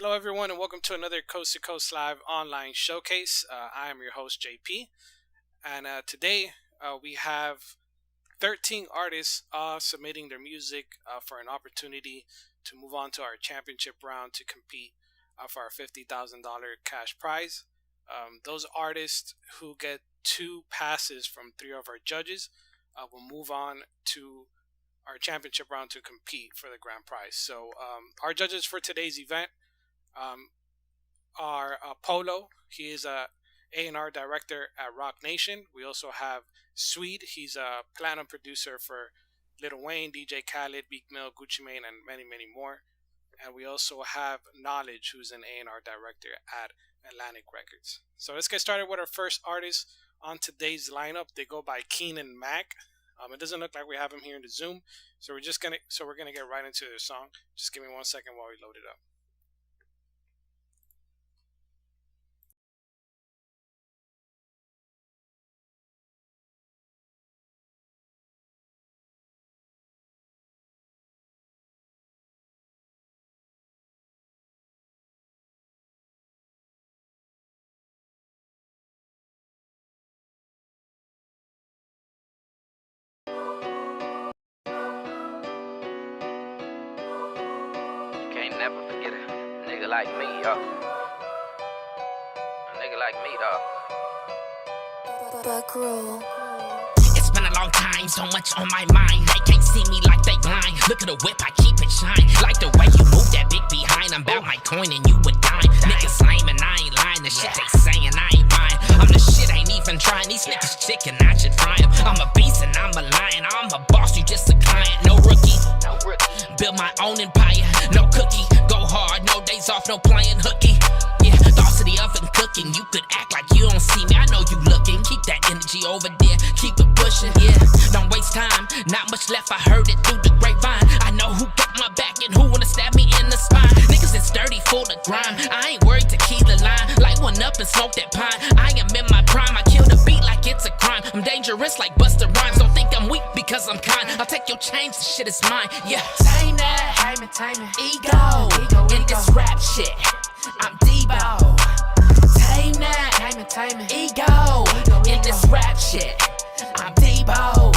Hello, everyone, and welcome to another Coast to Coast Live online showcase. I am your host, JP, and today we have 13 artists submitting their music for an opportunity to move on to our championship round to compete for our $50,000 cash prize. Those artists who get two passes from three of our judges will move on to our championship round to compete for the grand prize. So, our judges for today's event um, are POLO. He is a A&R director at Rock Nation. We also have SWEDE. He's a platinum producer for Lil Wayne, DJ Khaled, Meek Mill, Gucci Mane, and many, many more. And we also have Knowledge, who's an A&R director at Atlantic Records. So let's get started with our first artist on today's lineup. They go by Keenan Mac. It doesn't look like we have him here in the Zoom, so we're gonna get right into their song. Just give me 1 second while we load it up. Can't never forget a nigga like me, yo. A nigga like me, dog. It's been a long time, so much on my mind. They can't see me like they blind. Look at the whip, I keep it shine. Like the way you move that big behind. I'm bout my coin and you a dime. Niggas lame and I ain't lying. The shit they saying I ain't buying. I'm the shit, ain't even trying. These niggas chicken, I should fry 'em. I'm a beast and I'm a lion. I'm a boss, you just a client. No rookie. Build my own empire, no cookie. Go hard, no days off, no playing hooky. Yeah, thoughts of the oven cooking. You could act like you don't see me. I know you looking. Keep that energy over there. Keep it pushing. Yeah, don't waste time. Not much left. I heard it through the grapevine. I know who got my back and who wanna stab me in the spine. Niggas is dirty, full of grime. I ain't worried to keep the line. Light one up and smoke that pine. I am in my prime. I kill the beat like it's a crime. I'm dangerous like Busta Rhymes. Don't think I'm weak because I'm kind. I'll take your chains. The shit is mine. Yeah. Time it. Ego. In this rap shit. I'm Debo. Time it. Ego. In this rap shit. I'm Debo.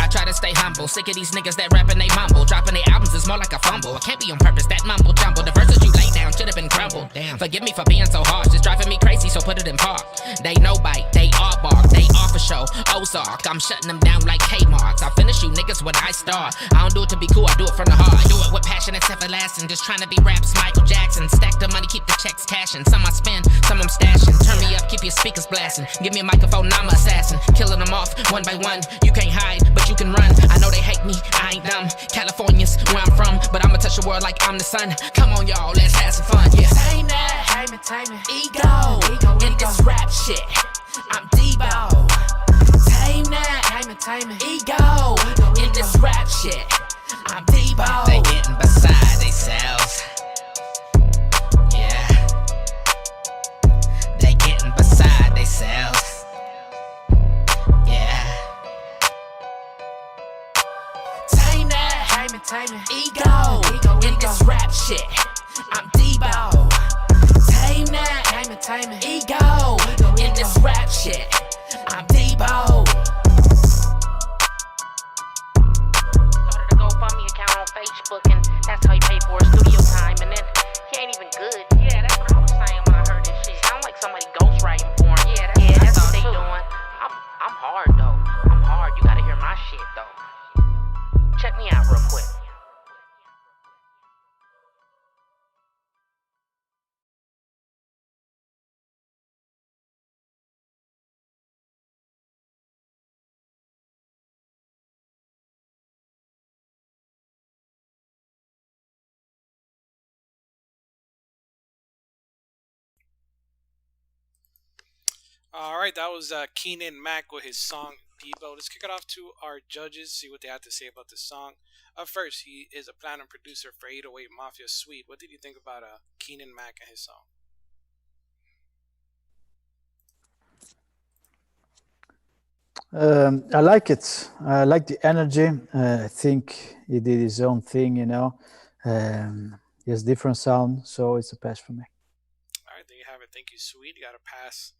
I try to stay humble, sick of these niggas that rapping they mumble. Dropping their albums is more like a fumble. I can't be on purpose, that mumble jumble. The verses you lay down should've been crumbled. Damn, forgive me for being so harsh, it's driving me crazy, so put it in park. They no bite, they all bark, they all for show. Ozark, I'm shutting them down like Kmart's. I'll finish you niggas when I start. I don't do it to be cool, I do it from the heart. I do it with passion, it's everlasting. Just trying to be raps, Michael Jackson. Stack the money, keep the checks cashing. Some I spend, some I'm stashing. Turn me up, keep your speakers blasting. Give me a microphone, I'm an assassin. Killing them off one by one. You can't hide, but you can run. I know they hate me, I ain't dumb. California's where I'm from, but I'ma touch the world like I'm the sun. Come on, y'all, let's have some fun. Yeah. Time it. Ego. In this rap shit. I'm Debo. Time it. Ego. In this rap shit. I'm Debo. They getting beside themselves. Yeah. They getting beside themselves. Yeah. Time it. Ego. In this rap shit. I'm Debo. Time it. Ego. In this rap shit. I'm Debo. Started a GoFundMe account on Facebook, and that's how he paid for his studio time. And then he ain't even good. Yeah, that's what I was saying when I heard this shit. Sound like somebody ghostwriting for him. Yeah, that's what they doing. I'm hard though. I'm hard. You gotta hear my shit though. Check me out real quick. All right, that was Keenan Mac with his song Debo. Let's kick it off to our judges, see what they have to say about the song. First, he is a platinum producer for 808 Mafia Suite. What did you think about Keenan Mac and his song? I like it. I like the energy. I think he did his own thing, you know. He has different sound, so it's a pass for me. All right, there you have it. Thank you, Swede. You got a pass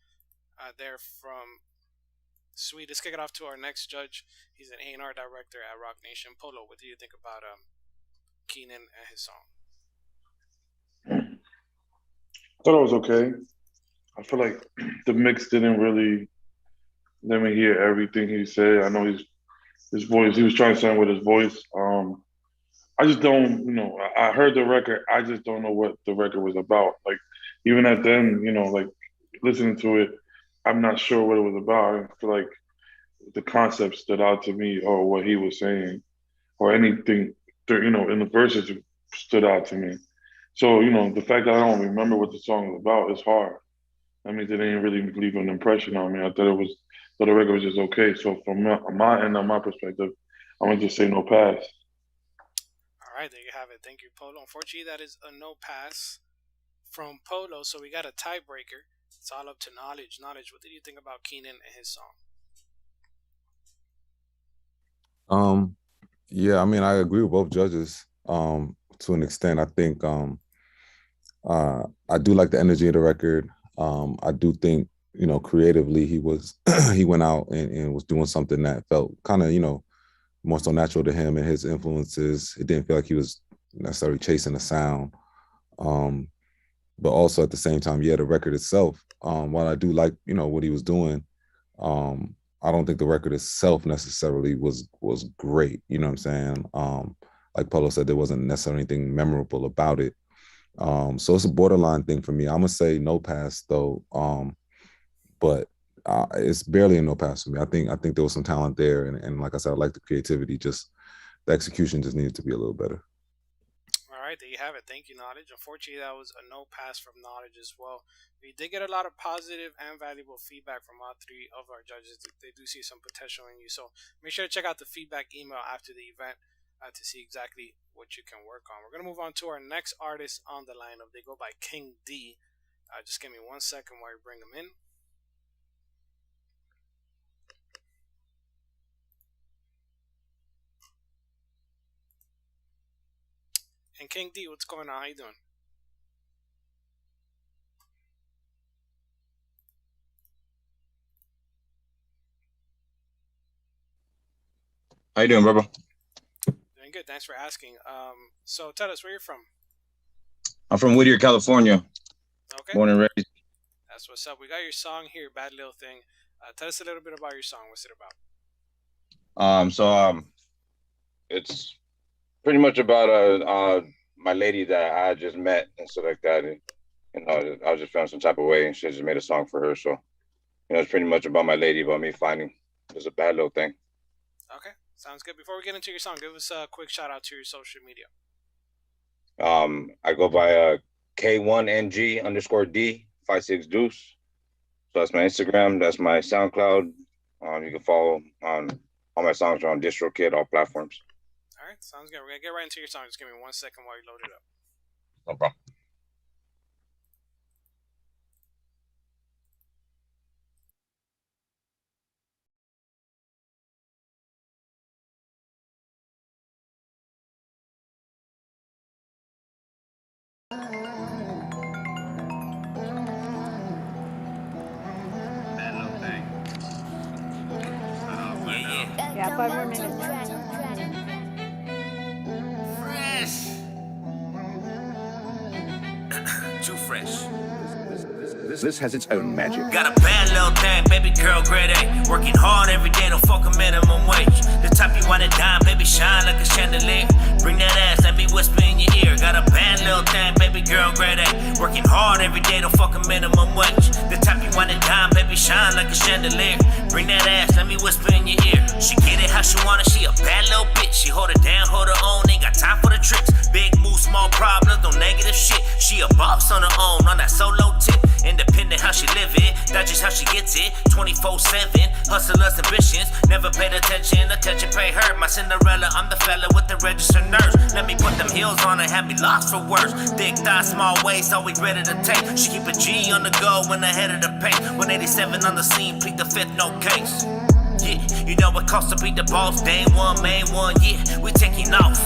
there from Swede. Let's kick it off to our next judge. He's an A&R director at Rock Nation. Polo, what do you think about Keenan and his song? I thought it was okay. I feel like the mix didn't really let me hear everything he said. I know his voice, he was trying to sound with his voice. I just don't, I heard the record. I just don't know what the record was about. Like, even at the end, like listening to it, I'm not sure what it was about. I feel like the concept stood out to me, or what he was saying, or anything, in the verses stood out to me. So, the fact that I don't remember what the song was about is hard. That means it didn't really leave an impression on me. I thought the record was just okay. So from my end, on my perspective, I'm gonna just say no pass. All right, there you have it. Thank you, Polo. Unfortunately, that is a no pass from Polo, so we got a tiebreaker. It's all up to Knowledge. Knowledge, what did you think about Keenan and his song? Yeah, I mean, I agree with both judges to an extent. I think I do like the energy of the record. I do think, creatively he went out and was doing something that felt kind of, more so natural to him and his influences. It didn't feel like he was necessarily chasing a sound. But also at the same time, the record itself, while I do like, what he was doing, I don't think the record itself necessarily was great. You know what I'm saying? Like Polo said, there wasn't necessarily anything memorable about it. So it's a borderline thing for me. I'm gonna say no pass though, but it's barely a no pass for me. I think there was some talent there, and like I said, I like the creativity. Just the execution just needed to be a little better. All right, there you have it. Thank you, Knowledge. Unfortunately, that was a no pass from Knowledge as well. We did get a lot of positive and valuable feedback from all three of our judges. They do see some potential in you, so make sure to check out the feedback email after the event to see exactly what you can work on. We're going to move on to our next artist on the lineup. They go by King D. Just give me 1 second while you bring them in. And King D, what's going on? How you doing? How you doing, brother? Doing good. Thanks for asking. So tell us where you're from. I'm from Whittier, California. Okay. Born and raised. That's what's up. We got your song here, Bad Little Thing. Tell us a little bit about your song. What's it about? It's pretty much about my lady that I just met and stuff like that. And, I was just feeling some type of way, and she just made a song for her. So, it's pretty much about my lady, about me finding just a bad little thing. Okay, sounds good. Before we get into your song, give us a quick shout out to your social media. I go by K1NG_D56 Deuce. So that's my Instagram. That's my SoundCloud. You can follow on all my songs are on DistroKid, all platforms. All right, sounds good. We're going to get right into your song. Just give me 1 second while you load it up. No problem. Yeah, 5 more minutes. Fresh. Too fresh. This has its own magic. Got a bad little thing, baby girl, grade A. Working hard every day, don't fuck a minimum wage. The type you wanna dime, baby, shine like a chandelier. Bring that ass, let me whisper in your ear. Got a bad little thing, baby girl, grade A. Working hard every day, don't fuck a minimum wage. The type you wanna dime, baby, shine like a chandelier. Bring that ass, let me whisper in your ear. She get it how she wanna, she a bad little bitch. She hold it down, hold her own, ain't got time for the tricks. Big moves, small problems, no negative shit. She a boss on her own, on that solo tip. Independent how she live it, that's just how she gets it. 24/7, hustlers ambitions, never paid attention, attention pay her. My Cinderella, I'm the fella with the registered nurse. Let me put them heels on and have me lost for worse. Thick thighs, small waist, always ready to take. She keep a G on the go when ahead of the pace. 187 on the scene, plead the fifth, no case. Yeah, you know what costs to be the boss. Day one, main one, yeah, we taking off.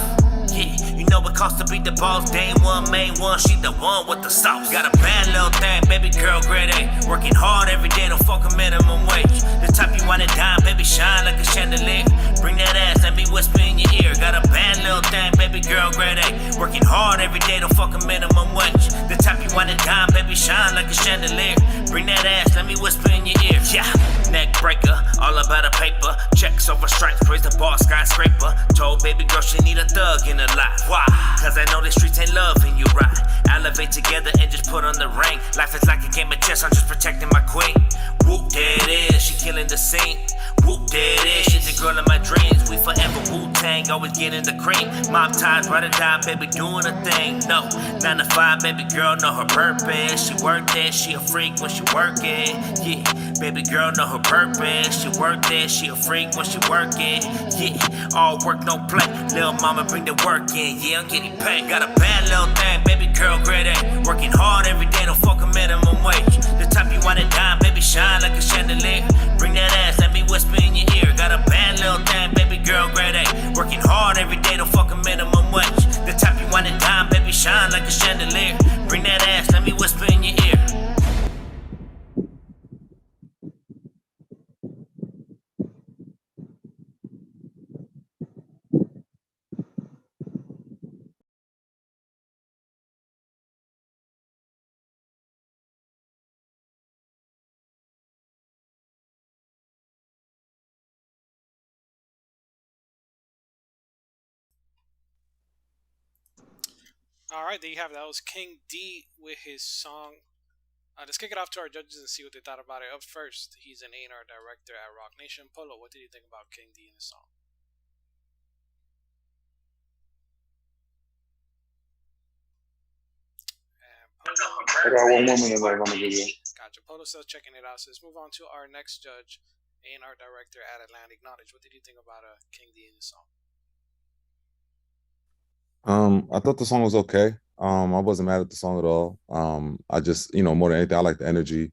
Yeah, You know it costs to be the boss. Day one, main one, she the one with the sauce. Got a bad little thing, baby girl, grade A. Working hard every day, don't fuck a minimum wage. The type you wanna dime, baby, shine like a chandelier. Bring that ass, let me whisper in your ear. Got a bad little thing, baby girl, grade A. Working hard every day, don't fuck a minimum wage. The type you wanna dime, baby, shine like a chandelier. Bring that ass, let me whisper in your ear. Yeah, neck breaker, all about a paper. Checks over stripes, praise the bar, skyscraper. Told baby girl she need a thug in her life. Why? Cause I know the streets ain't loving you right. Elevate together and just put on the ring. Life is like a game of chess, I'm just protecting my queen. Whoop, there it is, she killing the scene. Whoop, there it is, she's the girl of my dreams. We forever Wu-Tang, always getting the cream. Mob ties, ride or die, baby, doing a thing. No, 9 to 5, baby girl, know her purpose. She work that, she a freak when she work it. Yeah, baby girl, know her purpose. She work that, she a freak when she work it. Yeah, all work, no play. Lil' mama, bring the work in. Yeah, I'm getting paid. Got a bad little thing, baby girl, grade A. Working hard every day, don't fuck a minimum wage. The type you wanna dime, baby, shine like a chandelier. Bring that ass, let me whisper in your ear. Got a bad little thing, baby girl, grade A. Working hard every day, don't fuck a minimum wage. The type you wanna dime, baby, shine like a chandelier. Bring that ass, let me whisper in your ear. All right, there you have it. That was King D with his song. Let's kick it off to our judges and see what they thought about it. Up first, he's an A&R director at Rock Nation. Polo, what did you think about King D and his song? I got 1 more minute left on the video. Gotcha. Polo's still checking it out. So let's move on to our next judge, A&R director at Atlantic Knowledge. What did you think about King D and his song? I thought the song was okay. I wasn't mad at the song at all. I just, more than anything, I like the energy.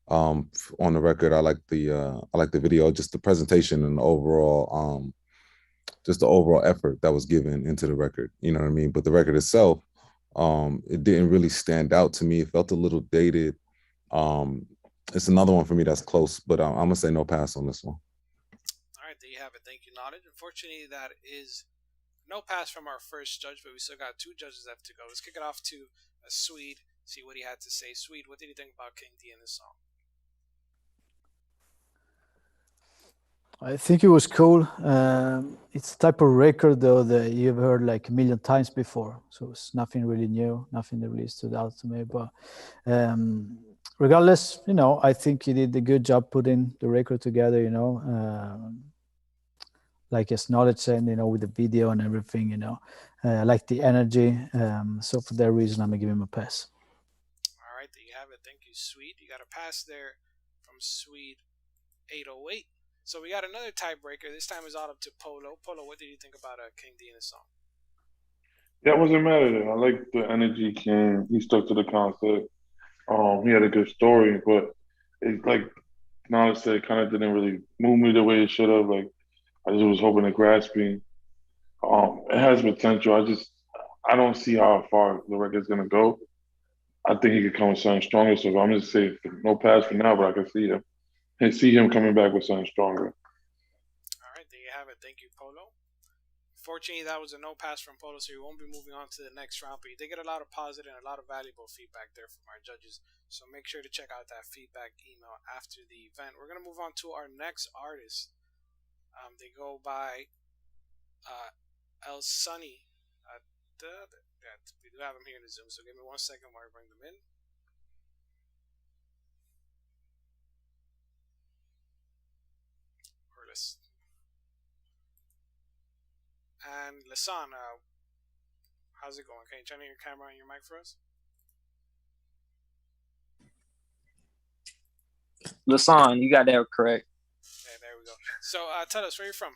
On the record, I like the video, just the presentation and the overall, just the overall effort that was given into the record. You know what I mean? But the record itself, it didn't really stand out to me. It felt a little dated. It's another one for me that's close, but I'm gonna say no pass on this one. All right, there you have it. Thank you, Knowledge. Unfortunately, that is no pass from our first judge, but we still got 2 judges left to go. Let's kick it off to SWEDE, see what he had to say. SWEDE, what did you think about King D and this song? I think it was cool. It's a type of record though that you've heard like a million times before, so it's nothing really new, nothing that really stood out to me. But regardless, I think he did a good job putting the record together. Like as Knowledge said, with the video and everything. I like the energy. So for that reason, I'm gonna give him a pass. All right, there you have it. Thank you, SWEDE. You got a pass there from SWEDE 808. So we got another tiebreaker. This time is all up to Polo. Polo, what did you think about King D and his song? Yeah, I wasn't mad at it. I like the energy King. He stuck to the concept. He had a good story, but it's like Knowledge said, it kind of didn't really move me the way it should have. Like I just was hoping to grasp me. It has potential. I don't see how far the record's gonna go. I think he could come with something stronger. So I'm just saying no pass for now, but I can see him. And see him coming back with something stronger. All right, there you have it. Thank you, Polo. Fortunately, that was a no pass from Polo, so we won't be moving on to the next round. But you did get a lot of positive and a lot of valuable feedback there from our judges. So make sure to check out that feedback email after the event. We're going to move on to our next artist. They go by El Sunny. We do have him here in the Zoom, so give me 1 second while I bring them in. And Lasan, how's it going? Can you turn on your camera and your mic for us? Lasan, you got that correct. Yeah, there we go. So tell us where you're from.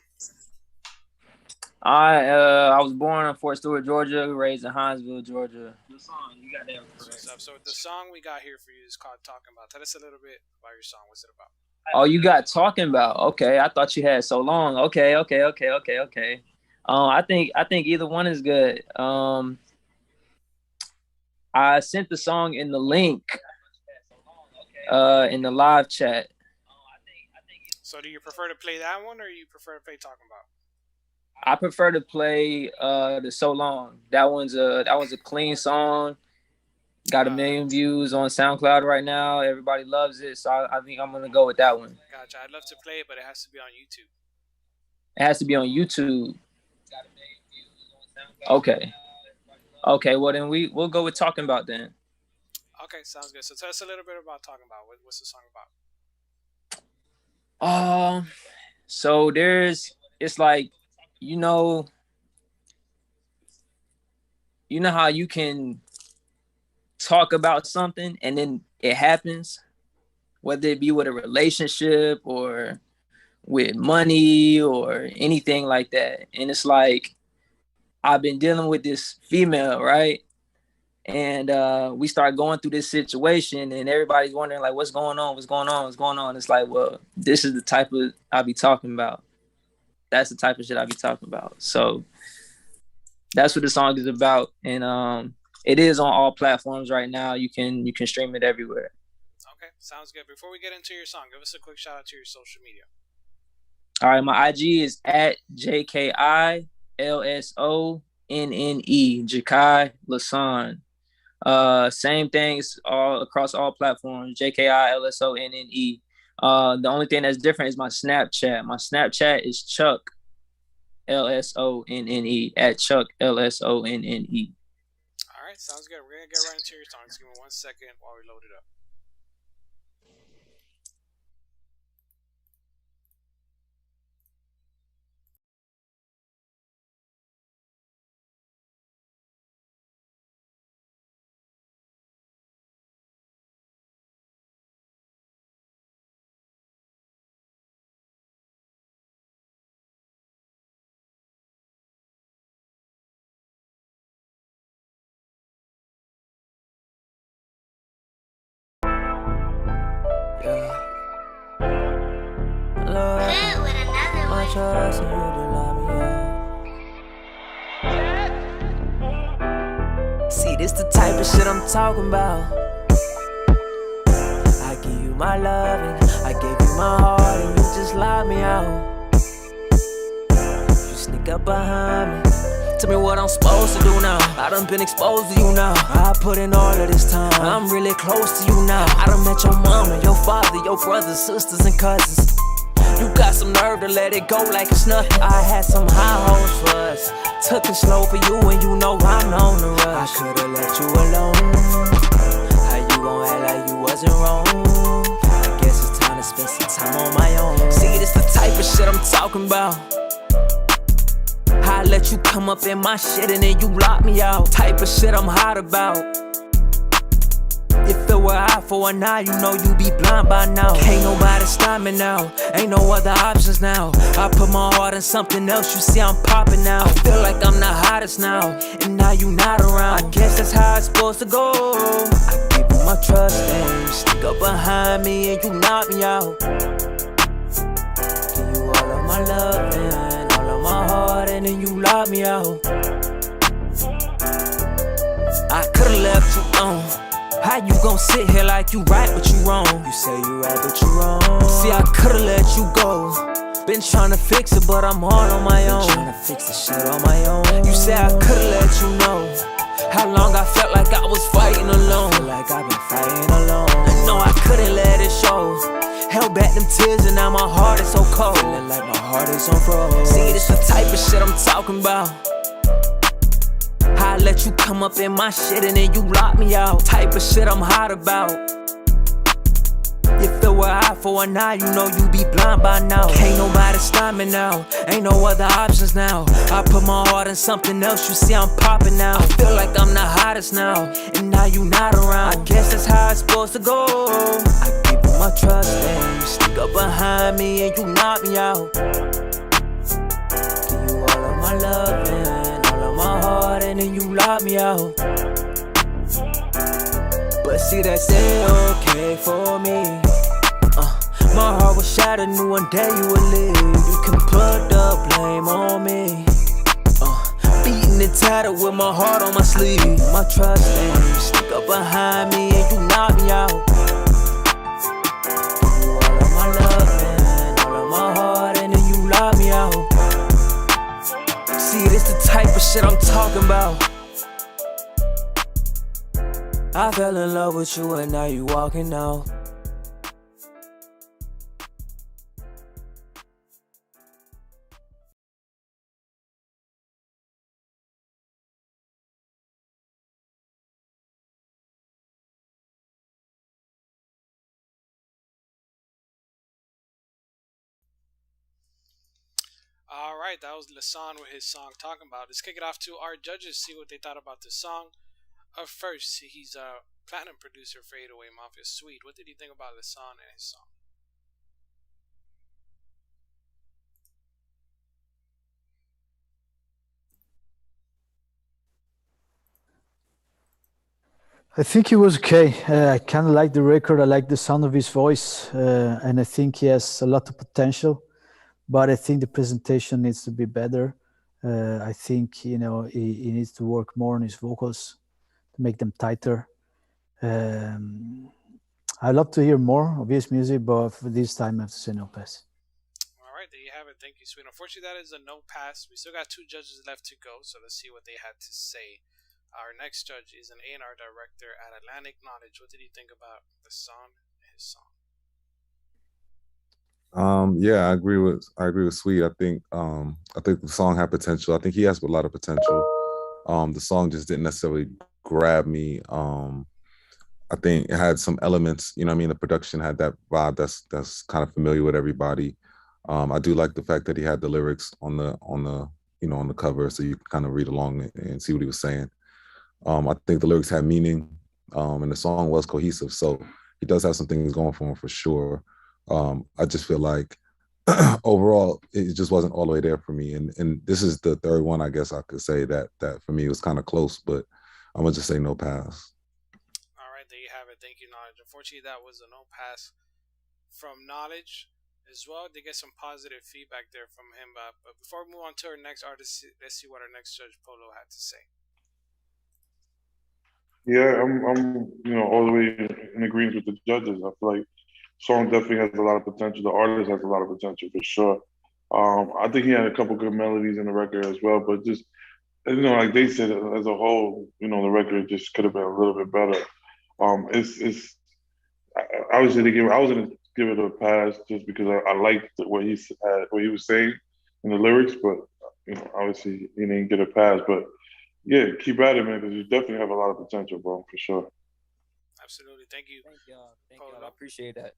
I was born in Fort Stewart, Georgia, raised in Hinesville, Georgia. Lasan, you got that correct. So the song we got here for you is called Talking About. Tell us a little bit about your song. What's it about? Oh, you got Talking About. Okay, I thought you had so long. Okay. I think either one is good. I sent the song in the link in the live chat. So do you prefer to play that one, or you prefer to play Talking About? I prefer to play the So Long. That one's a clean song. Got 1 million views on SoundCloud right now. Everybody loves it, so I think I'm gonna go with that one. Gotcha. I'd love to play it, but it has to be on YouTube. It has to be on YouTube. Okay. Okay. Well, then we'll go with Talking About then. Okay, sounds good. So tell us a little bit about Talking About. What's the song about? So it's like, you know how you can talk about something and then it happens, whether it be with a relationship or with money or anything like that. And it's like, I've been dealing with this female, right? And we start going through this situation and everybody's wondering like, what's going on? It's like, well, this is the type of I be talking about. That's the type of shit I be talking about. So that's what the song is about. And it is on all platforms right now. You can stream it everywhere. Okay, sounds good. Before we get into your song, give us a quick shout out to your social media. All right, my IG is at JKILSONNE, Jakai Lasan. Same things all across all platforms, JKILSONNE. The only thing that's different is my Snapchat. My Snapchat is Chuck LSONNE, at Chuck LSONNE. All right, sounds good. We're gonna get right into your song. Just give me 1 second while we load it up. trust and you to love me up. See, this the type of shit I'm talking about. I give you my love and I gave you my heart and you just lock me out. You sneak up behind me, tell me what I'm supposed to do now. I done been exposed to you now. I put in all of this time, I'm really close to you now. I done met your mama, your father, your brothers, sisters and cousins. You got some nerve to let it go like it's nothing. I had some high hopes for us, took it slow for you and you know I'm on the rush. I could've let you alone. How you gon' act like you wasn't wrong? I guess it's time to spend some time on my own. See, this the type of shit I'm talking about. I let you come up in my shit and then you lock me out. Type of shit I'm hot about. If it were eye for an eye, you know you be blind by now. Can't nobody stop me now, ain't no other options now. I put my heart in something else, you see I'm popping now. I feel like I'm the hottest now, and now you not around. I guess that's how it's supposed to go. I give you my trust and you sneak up behind me and you knock me out. Give you all of my love and all of my heart and then you lock me out. I could've left you alone. How you gon' sit here like you right but you wrong? You say you right but you wrong. See, I could've let you go. Been tryna fix it but I'm all on my own. Been tryna fix the shit on my own. You say I could've let you know how long I felt like I was fighting alone. I feel like I've been fighting alone. No, I couldn't let it show. Held back them tears and now my heart is so cold. Feeling like my heart is on froze. See, this the type of shit I'm talking about. I let you come up in my shit and then you lock me out. Type of shit I'm hot about. If it were eye for an eye, you know you be blind by now. Can't nobody stop me now, ain't no other options now. I put my heart in something else, you see I'm popping now. I feel like I'm the hottest now, and now you not around. I guess that's how it's supposed to go. I give you my trust and you sneak up behind me and you knock me out. Give you all of my love and my heart and then you lock me out. But see, that's okay for me. My heart was shattered, knew one day you would leave. You can put the blame on me. Sitting and tattered with my heart on my sleeve. My trust and you stick up behind me and you knock me out. You all of my love and all of my heart, and then you lock me out. See, this the type of shit I'm talking about. I fell in love with you and now you walking out. All right, that was Lasan with his song "Talking About." Let's kick it off to our judges, see what they thought about the song. First, he's a platinum producer for 808 Mafia SWEDE. What did you think about Lasan and his song? I think it was okay. I kind of like the record. I like the sound of his voice, and I think he has a lot of potential. But I think the presentation needs to be better. I think he needs to work more on his vocals to make them tighter. I'd love to hear more of his music, but for this time I have to say no pass. All right, there you have it. Thank you, SWEDE. Unfortunately, that is a no pass. We still got 2 judges left to go, so let's see what they had to say. Our next judge is an A&R director at Atlantic Knowledge. What did you think about the song and his song? Yeah, I agree with SWEDE. I think the song had potential. I think he has a lot of potential. The song just didn't necessarily grab me. I think it had some elements, you know what I mean? The production had that vibe that's kind of familiar with everybody. I do like the fact that he had the lyrics on the cover, so you can kind of read along and see what he was saying. I think the lyrics had meaning, and the song was cohesive. So he does have some things going for him for sure. I just feel like overall it just wasn't all the way there for me. And this is the third one, I guess I could say that for me was kind of close, but I'm gonna just say no pass. All right, there you have it. Thank you, Knowledge. Unfortunately, that was a no pass from Knowledge as well. They get some positive feedback there from him. But before we move on to our next artist, let's see what our next judge Polo had to say. Yeah, I'm all the way in agreement with the judges. I feel like song definitely has a lot of potential. The artist has a lot of potential for sure. I think he had a couple good melodies in the record as well, but just like they said, as a whole, the record just could have been a little bit better. It's I was gonna give it a pass just because I liked what he was saying in the lyrics, but obviously he didn't get a pass. But yeah, keep at it, man, because you definitely have a lot of potential, bro, for sure. Absolutely, thank you. Thank y'all. I appreciate that.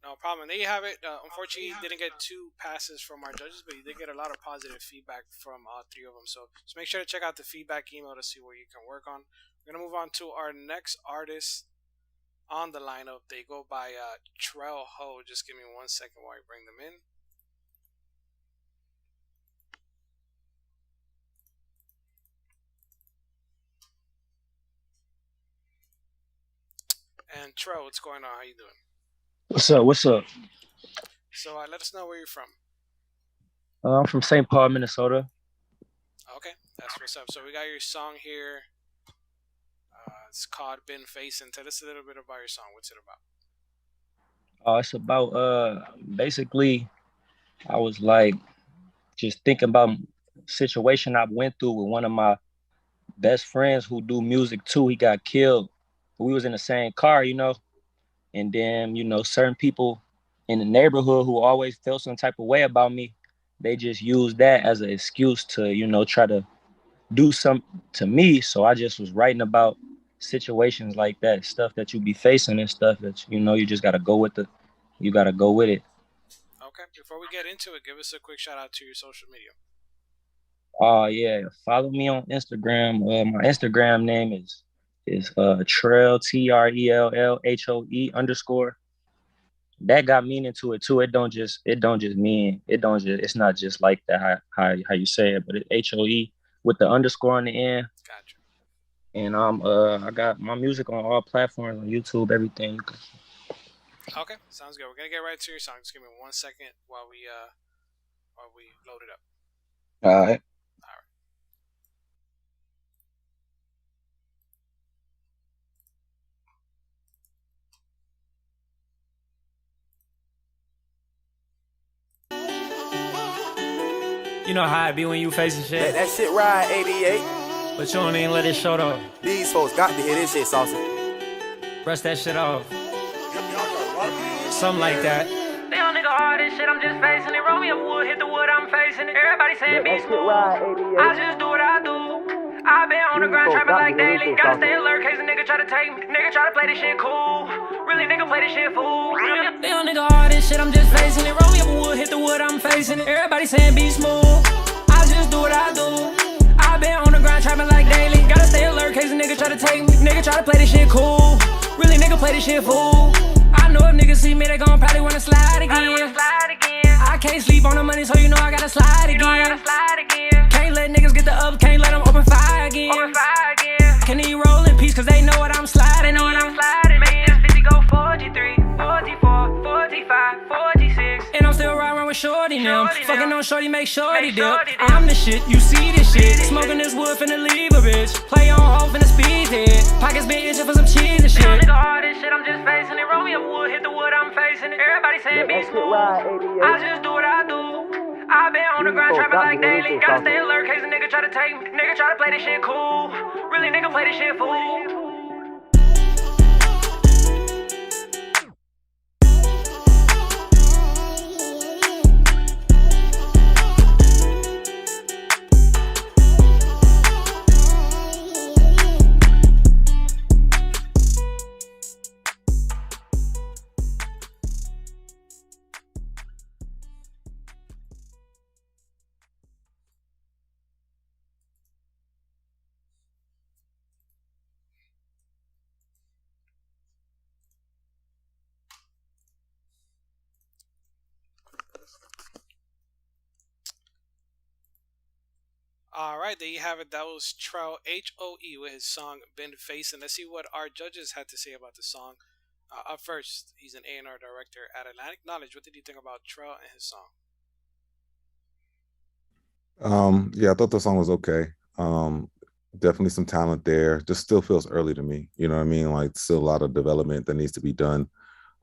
No problem. There you have it. Unfortunately, he didn't get 2 passes from our judges, but he did get a lot of positive feedback from all 3 of them. So just make sure to check out the feedback email to see what you can work on. We're going to move on to our next artist on the lineup. They go by Trell Ho. Just give me 1 second while I bring them in. And Trell, what's going on? How you doing? What's up? So let us know where you're from. I'm from St. Paul, Minnesota. Okay, that's what's up. So we got your song here. It's called Been Facing. Tell us a little bit about your song. What's it about? It's about basically I was like just thinking about a situation I went through with one of my best friends who do music too. He got killed. We was in the same car, and then certain people in the neighborhood who always felt some type of way about me, they just used that as an excuse to try to do something to me. So I just was writing about situations like that, stuff that you be facing and stuff that you just gotta go with it. You gotta go with it. Okay, before we get into it, give us a quick shout out to your social media. Yeah, follow me on Instagram. My Instagram name is Trell TRELLHOE_. That got meaning to it too. It's not just like that how you say it, but it's HOE with the underscore on the end. Gotcha. And I got my music on all platforms, on YouTube, everything. Okay, sounds good. We're gonna get right to your song. Just give me 1 second while we load it up. All right. You know how it be when you facing shit. Let that shit ride, 88. But you don't even let it show though. These folks got to hear this shit, Saucy. Brush that shit off. Something like that. Damn nigga, all this shit, I'm just facing it. Roll me up wood, hit the wood, I'm facing it. Everybody saying be smooth. I just do what I do. I been on the grind, trapping like daily. Gotta stay alert, case a nigga try to take me. Nigga try to play this shit cool. Really nigga play this shit fool. Damn nigga, all this shit, I'm just facing it. Roll me up wood, hit the wood, I'm facing it. Everybody saying be smooth. I just do what I do. I been on the grind, trapping like daily. Gotta stay alert, case a nigga try to take me. Nigga try to play this shit cool. Really nigga play this shit fool. I know if niggas see me, they gon' probably wanna slide again. I can't sleep on the money, so you know I gotta slide again. Can't let niggas get the up, can't let them open fire again. Can he roll in peace, cause they know what I'm sliding in. Make this 50 go 43, 44, 45, 46. And I'm still riding with Shorty now. Fucking on Shorty, make Shorty dip. I'm the shit, you see this shit. Smoking this wood finna leave a bitch. Play on hold finna speed it. Pockets been itching for some cheese and shit. Damn nigga, all this shit, I'm just facing it. Roll me up wood, hit the wood, I'm facing it. Everybody saying be smooth. I just do what I do. I been on the grind, trapping like daily. Gotta stay alert, case a nigga try to take me. Nigga try to play this shit cool. Really nigga play this shit fool. Alright, there you have it. That was Trell H-O-E with his song Been Facing. Let's see what our judges had to say about the song. Up first, he's an A&R director at Atlantic Knowledge. What did you think about Trell and his song? Yeah, I thought the song was okay. Definitely some talent there. Just still feels early to me. You know what I mean? Like still a lot of development that needs to be done.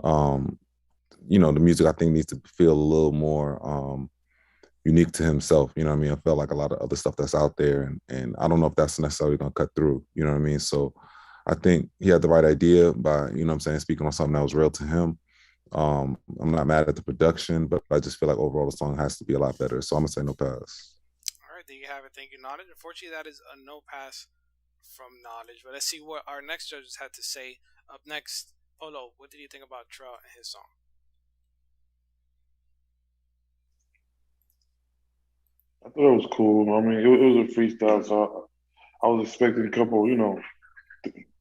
The music I think needs to feel a little more unique to himself. You know what I mean? I felt like a lot of other stuff that's out there, and I don't know if that's necessarily gonna cut through. You know what I mean? So I think he had the right idea by, speaking on something that was real to him. I'm not mad at the production, but I just feel like overall the song has to be a lot better. So I'm gonna say no pass. All right, there you have it. Thank you, Knowledge. Unfortunately, that is a no pass from Knowledge. But let's see what our next judges had to say. Up next, Polo, what did you think about Trell and his song? I thought it was cool. I mean, it was a freestyle, so I was expecting a couple,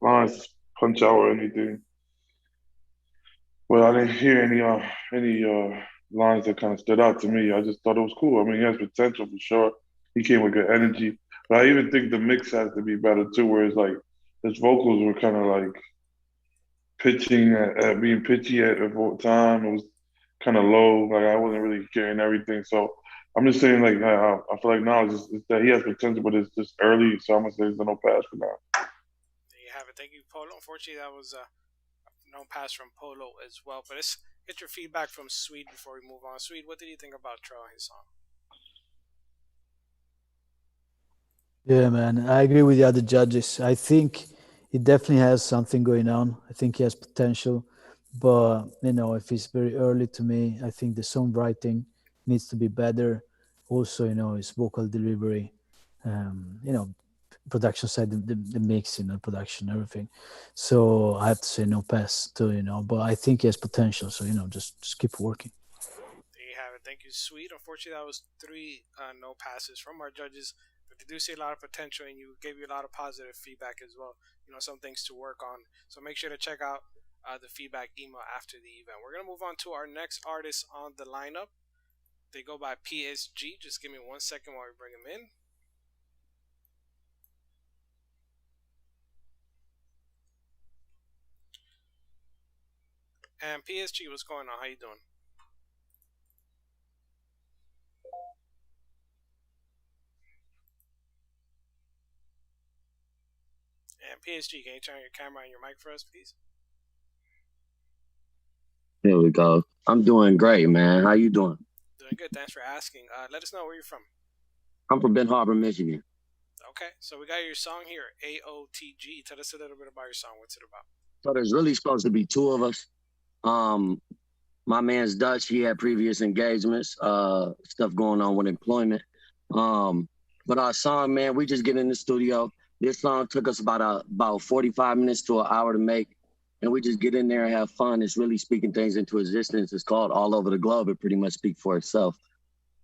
lines to punch out or anything. But I didn't hear any lines that kind of stood out to me. I just thought it was cool. I mean, he has potential for sure. He came with good energy. But I even think the mix has to be better too, where it's like his vocals were kind of like pitching at being pitchy at a time. It was kind of low. Like I wasn't really hearing everything. So I'm just saying, like, I feel like now it's that he has potential, but it's just early. So I'm gonna say it's a no pass for now. There you have it. Thank you, Polo. Unfortunately, that was no pass from Polo as well. But let's get your feedback from Swede before we move on. Swede, what did you think about Trell and his song? Yeah, man, I agree with the other judges. I think he definitely has something going on. I think he has potential, but if it's very early to me, I think the songwriting needs to be better. Also, his vocal delivery, production side, the mix, production, everything. So I have to say no pass too, but I think he has potential. So, just keep working. There you have it. Thank you, Swede. Unfortunately, that was 3 no passes from our judges. But they do see a lot of potential, and you gave you a lot of positive feedback as well. Some things to work on. So make sure to check out the feedback email after the event. We're going to move on to our next artist on the lineup. They go by PSG. Just give me 1 second while we bring them in. And PSG, what's going on? How you doing? And PSG, can you turn your camera and your mic for us, please? There we go. I'm doing great, man. How you doing? Doing good. Thanks for asking. Let us know where you're from. I'm from Ben Harbor, Michigan. Okay, so we got your song here, AOTG. Tell us a little bit about your song. What's it about? So there's really supposed to be two of us. My man's Dutch. He had previous engagements, stuff going on with employment. But our song, man, we just get in the studio. This song took us about 45 minutes to an hour to make. And we just get in there and have fun. It's really speaking things into existence. It's called All Over the Globe. It pretty much speaks for itself.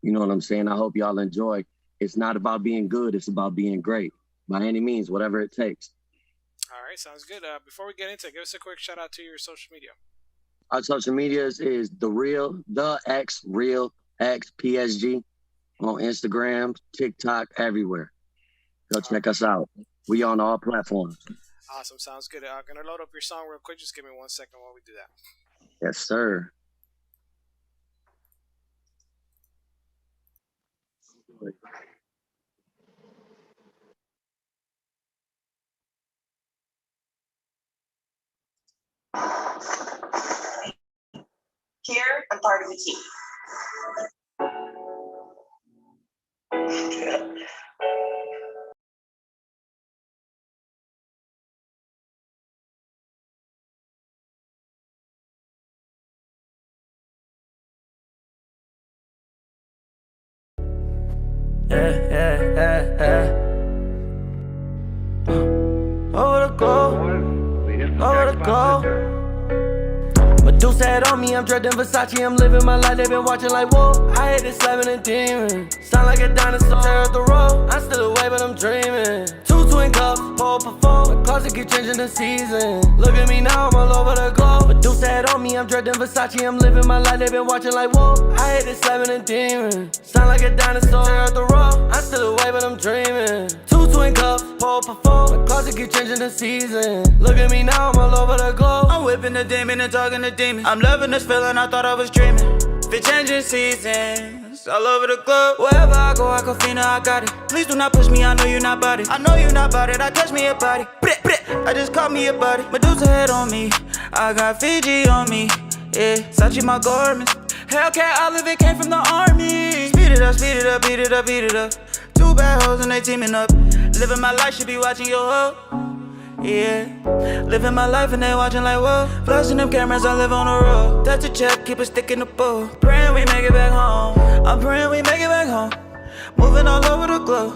You know what I'm saying? I hope y'all enjoy. It's not about being good. It's about being great by any means, whatever it takes. All right, sounds good. Before we get into it, give us a quick shout out to your social media. Our social medias is the X Real X PSG on Instagram, TikTok, everywhere. Go check us out. We on all platforms. Awesome, sounds good. I'm gonna load up your song real quick. Just give me 1 second while we do that. Yes, sir. Here, I'm part of the team. Over the globe, over the globe. Medusa had on me, I'm dreading Versace, I'm living my life, they been watching like, whoa. I hate this slamming and demon. Sound like a dinosaur, tear up the road. I'm still away, but I'm dreaming. Two twin cups, pole perform. My closet keep changing the season. Look at me now, I'm all over the globe. Medusa had on me, I'm dreading Versace, I'm living my life, they been watching like, whoa. I hate this slamming and demon. Sound like a dinosaur, tear up the road. I'm still away, but I'm dreaming. Two twin cups, pole perform. My closet keep changing the season. Look at me now, I'm all over the globe. I'm whipping the demon and talking to demons. I'm loving this feeling, I thought I was dreaming. Fit changing seasons, all over the globe. Wherever I go, I can feel I got it. Please do not push me, I know you're not about it. I know you're not about it, I touch me about it. I just caught me a body. Medusa head on me, I got Fiji on me. Yeah, Sachi my garments. Hellcat Olive, it came from the army. Speed it up, speed it up, beat it up, beat it up. Two bad hoes and they teaming up. Living my life, should be watching your hoe. Yeah, living my life and they watching like, whoa. Flashing them cameras, I live on the road. Touch a check, keep a stick in the bowl. Praying we make it back home. I'm praying we make it back home. Moving all over the globe.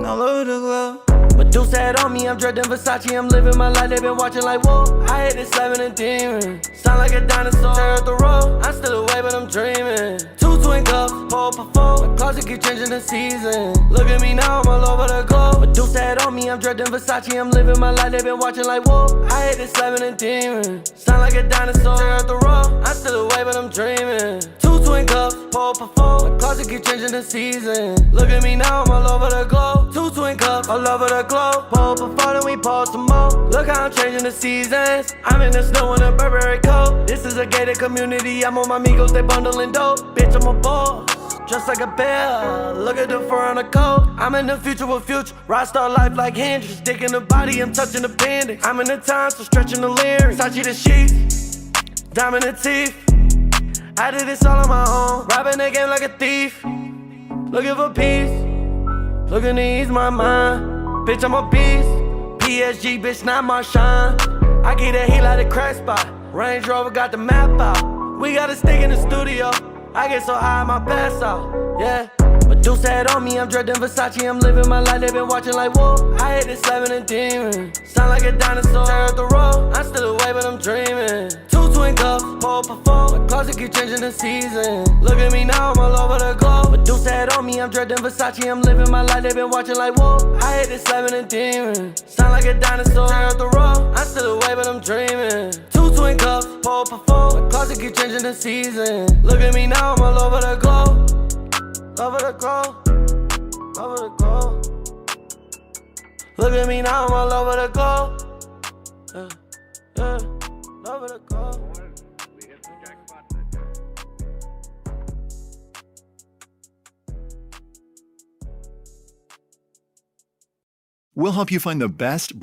All over the globe. Medusa had on me, I'm dreading Versace, I'm living my life, they been watching like, whoa. I hate this slamming and demon. Sound like a dinosaur, tear up the road. I'm still away, but I'm dreaming. Two twin cups, pole perform. My closet keep changing the season. Look at me now, I'm all over the globe. Medusa had on me, I'm dreading Versace, I'm living my life, they been watching like, whoa. I hate this slamming and demon. Sound like a dinosaur, tear up the road. I'm still away, but I'm dreaming. Two twin cups, pole perform. My closet keep changing the season. Look at me now, I'm all over the globe. Two twin cups, all over the globe. Pole perform and we pole some more. Look how I'm changing the seasons. I'm in the snow in a Burberry coat. This is a gated community, I'm on my Migos, they bundling dope. Bitch, I'm a boss, just like a bear. Look at the fur on the coat. I'm in the future with future. Rockstar life like Hendrix. Dick in the body, I'm touching the appendix. I'm in the time, so stretching the lyrics. Sachi the sheets, diamond the teeth. I did this all on my own. Robbing the game like a thief. Looking for peace. Looking to ease my mind. Bitch, I'm a beast. PSG, bitch, not my shine. I get that heat like a crack spot. Range Rover got the map out. We got a stick in the studio. I get so high, I might pass out. Yeah. Medusa had on me, I'm dreading Versace, I'm living my life, they been watching like, whoa. I hate this slamming and demon. Sound like a dinosaur, tear up the road. I'm still away, but I'm dreaming. Two twin cups, pole perform. My closet keep changing the season. Look at me now, I'm all over the globe. Medusa had on me, I'm dreading Versace, I'm living my life, they been watching like, whoa. I hate this slamming and demon. Sound like a dinosaur, tear up the road. I'm still away, but I'm dreaming. Two twin cups, pole perform. My closet keep changing the season. Look at me now, I'm all over the globe. Over the globe, over the globe. Look at me now, I'm all over the globe. Over the globe. We'll help you find the best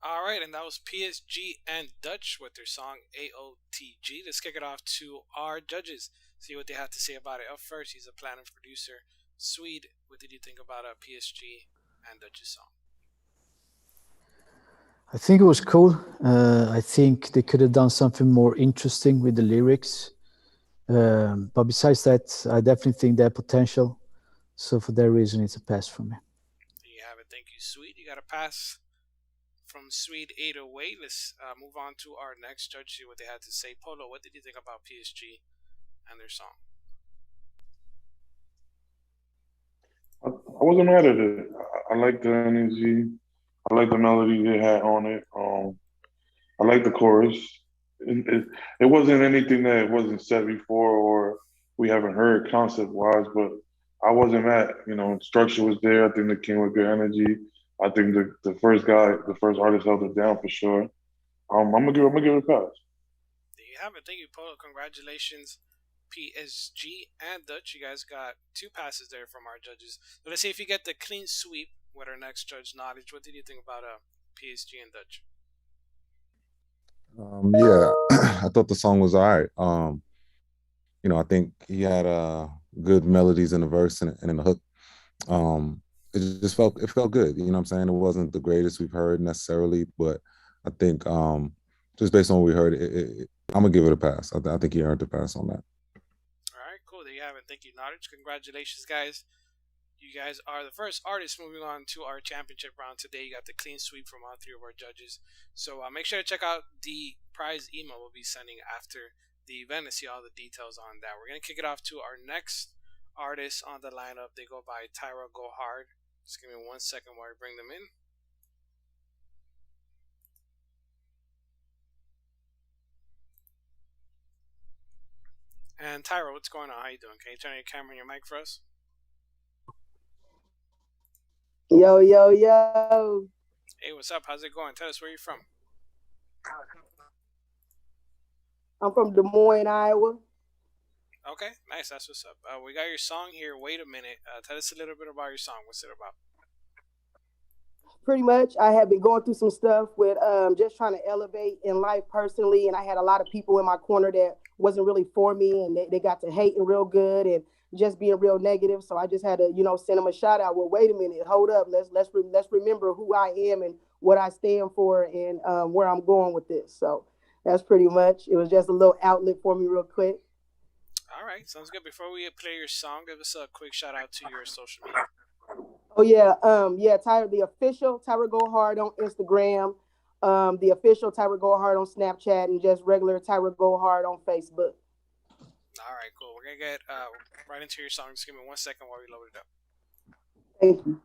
All right, and that was PSG and Dutch with their song AOTG. Let's kick it off to our judges, see what they have to say about it. Up first, he's a platinum producer, SWEDE. What did you think about PSG and Dutch's song? I think it was cool. I think they could have done something more interesting with the lyrics. But besides that, I definitely think they have potential. So for that reason, it's a pass for me. There you have it. Thank you, SWEDE. You got a pass from SWEDE 808. Let's move on to our next judge, see what they had to say. Polo, what did you think about PSG and their song? I wasn't mad at it. I like the energy. I like the melody they had on it. I like the chorus. It wasn't anything that wasn't said before or we haven't heard concept-wise, but I wasn't mad. You know, structure was there. I think they came with good energy. I think the first artist held it down for sure. I'm gonna give it a pass. There you have it. Thank you, Polo. Congratulations, PSG and Dutch. You guys got 2 passes there from our judges. So let's see if you get the clean sweep with our next judge, Knowledge. What did you think about PSG and Dutch? Yeah, I thought the song was all right. You know, I think he had good melodies in the verse and in the hook. It just felt good. You know what I'm saying? It wasn't the greatest we've heard necessarily, but I think just based on what we heard, I'm gonna give it a pass. I think he earned a pass on that. All right, cool. There you have it. Thank you, Knowledge. Congratulations, guys. You guys are the first artists moving on to our championship round today. You got the clean sweep from all 3 of our judges. So make sure to check out the prize email we'll be sending after the event to see all the details on that. We're going to kick it off to our next artist on the lineup. They go by Tyra Go Hard. Just give me 1 second while we bring them in. And Tyra, what's going on? How you doing? Can you turn on your camera and your mic for us? Yo, yo, yo. Hey, what's up? How's it going? Tell us where you're from. I'm from Des Moines, Iowa. Okay, nice. That's what's up. We got your song here. Wait a minute. Tell us a little bit about your song. What's it about? Pretty much, I have been going through some stuff with just trying to elevate in life personally, and I had a lot of people in my corner that wasn't really for me, and they got to hating real good and just being real negative. So I just had to, send them a shout out. Well, wait a minute, hold up. Let's remember who I am and what I stand for and where I'm going with this. So that's pretty much. It was just a little outlet for me, real quick. All right, sounds good. Before we play your song, give us a quick shout out to your social media. Oh yeah, Tyra, the official Tyra Go Hard on Instagram, the official Tyra Go Hard on Snapchat, and just regular Tyra Go Hard on Facebook. All right, cool. We're gonna get right into your song. Just give me 1 second while we load it up. Thank you.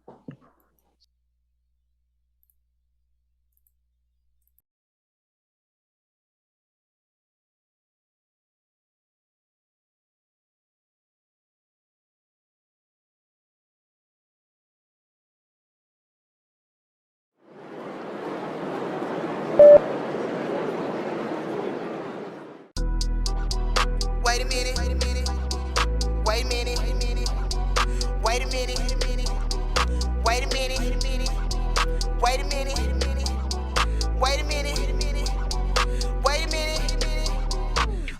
Wait a minute. Wait a minute. Wait a minute. Wait a minute. Wait a minute. Wait a minute. Wait a minute. Wait a minute.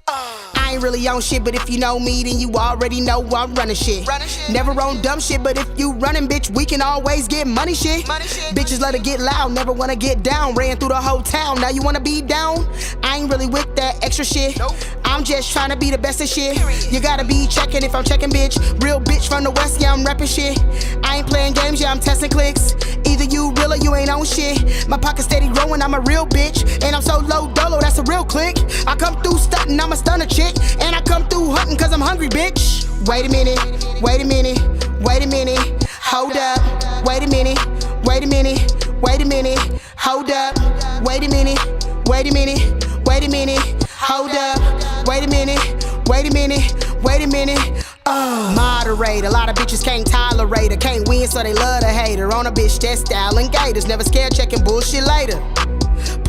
I ain't really on shit, but if you know me, then you already know I'm running shit. Never on dumb shit, but if you running, bitch, we can always get money shit. Bitches let it get loud, never wanna get down. Ran through the whole town, now you wanna be down? I ain't really with that extra shit. I'm just trying to be the best of shit. You gotta be checking if I'm checking, bitch. Real bitch from the west, yeah, I'm repping shit. I ain't playing games, yeah, I'm testing clicks. Either you real or you ain't on shit. My pocket steady growing, I'm a real bitch. And I'm so low dolo, that's a real click. I come through stunting, I'm a stunner chick. And I come through hunting cause I'm hungry, bitch. Wait a minute, wait a minute, wait a minute. Hold up, wait a minute, wait a minute, wait a minute. Hold up, wait a minute, wait a minute, wait a minute. Hold up, wait a minute, wait a minute, wait a minute. Moderate, a lot of bitches can't tolerate her. Can't win, so they love to hate her. On a bitch that's styling gators. Never scared checking bullshit later.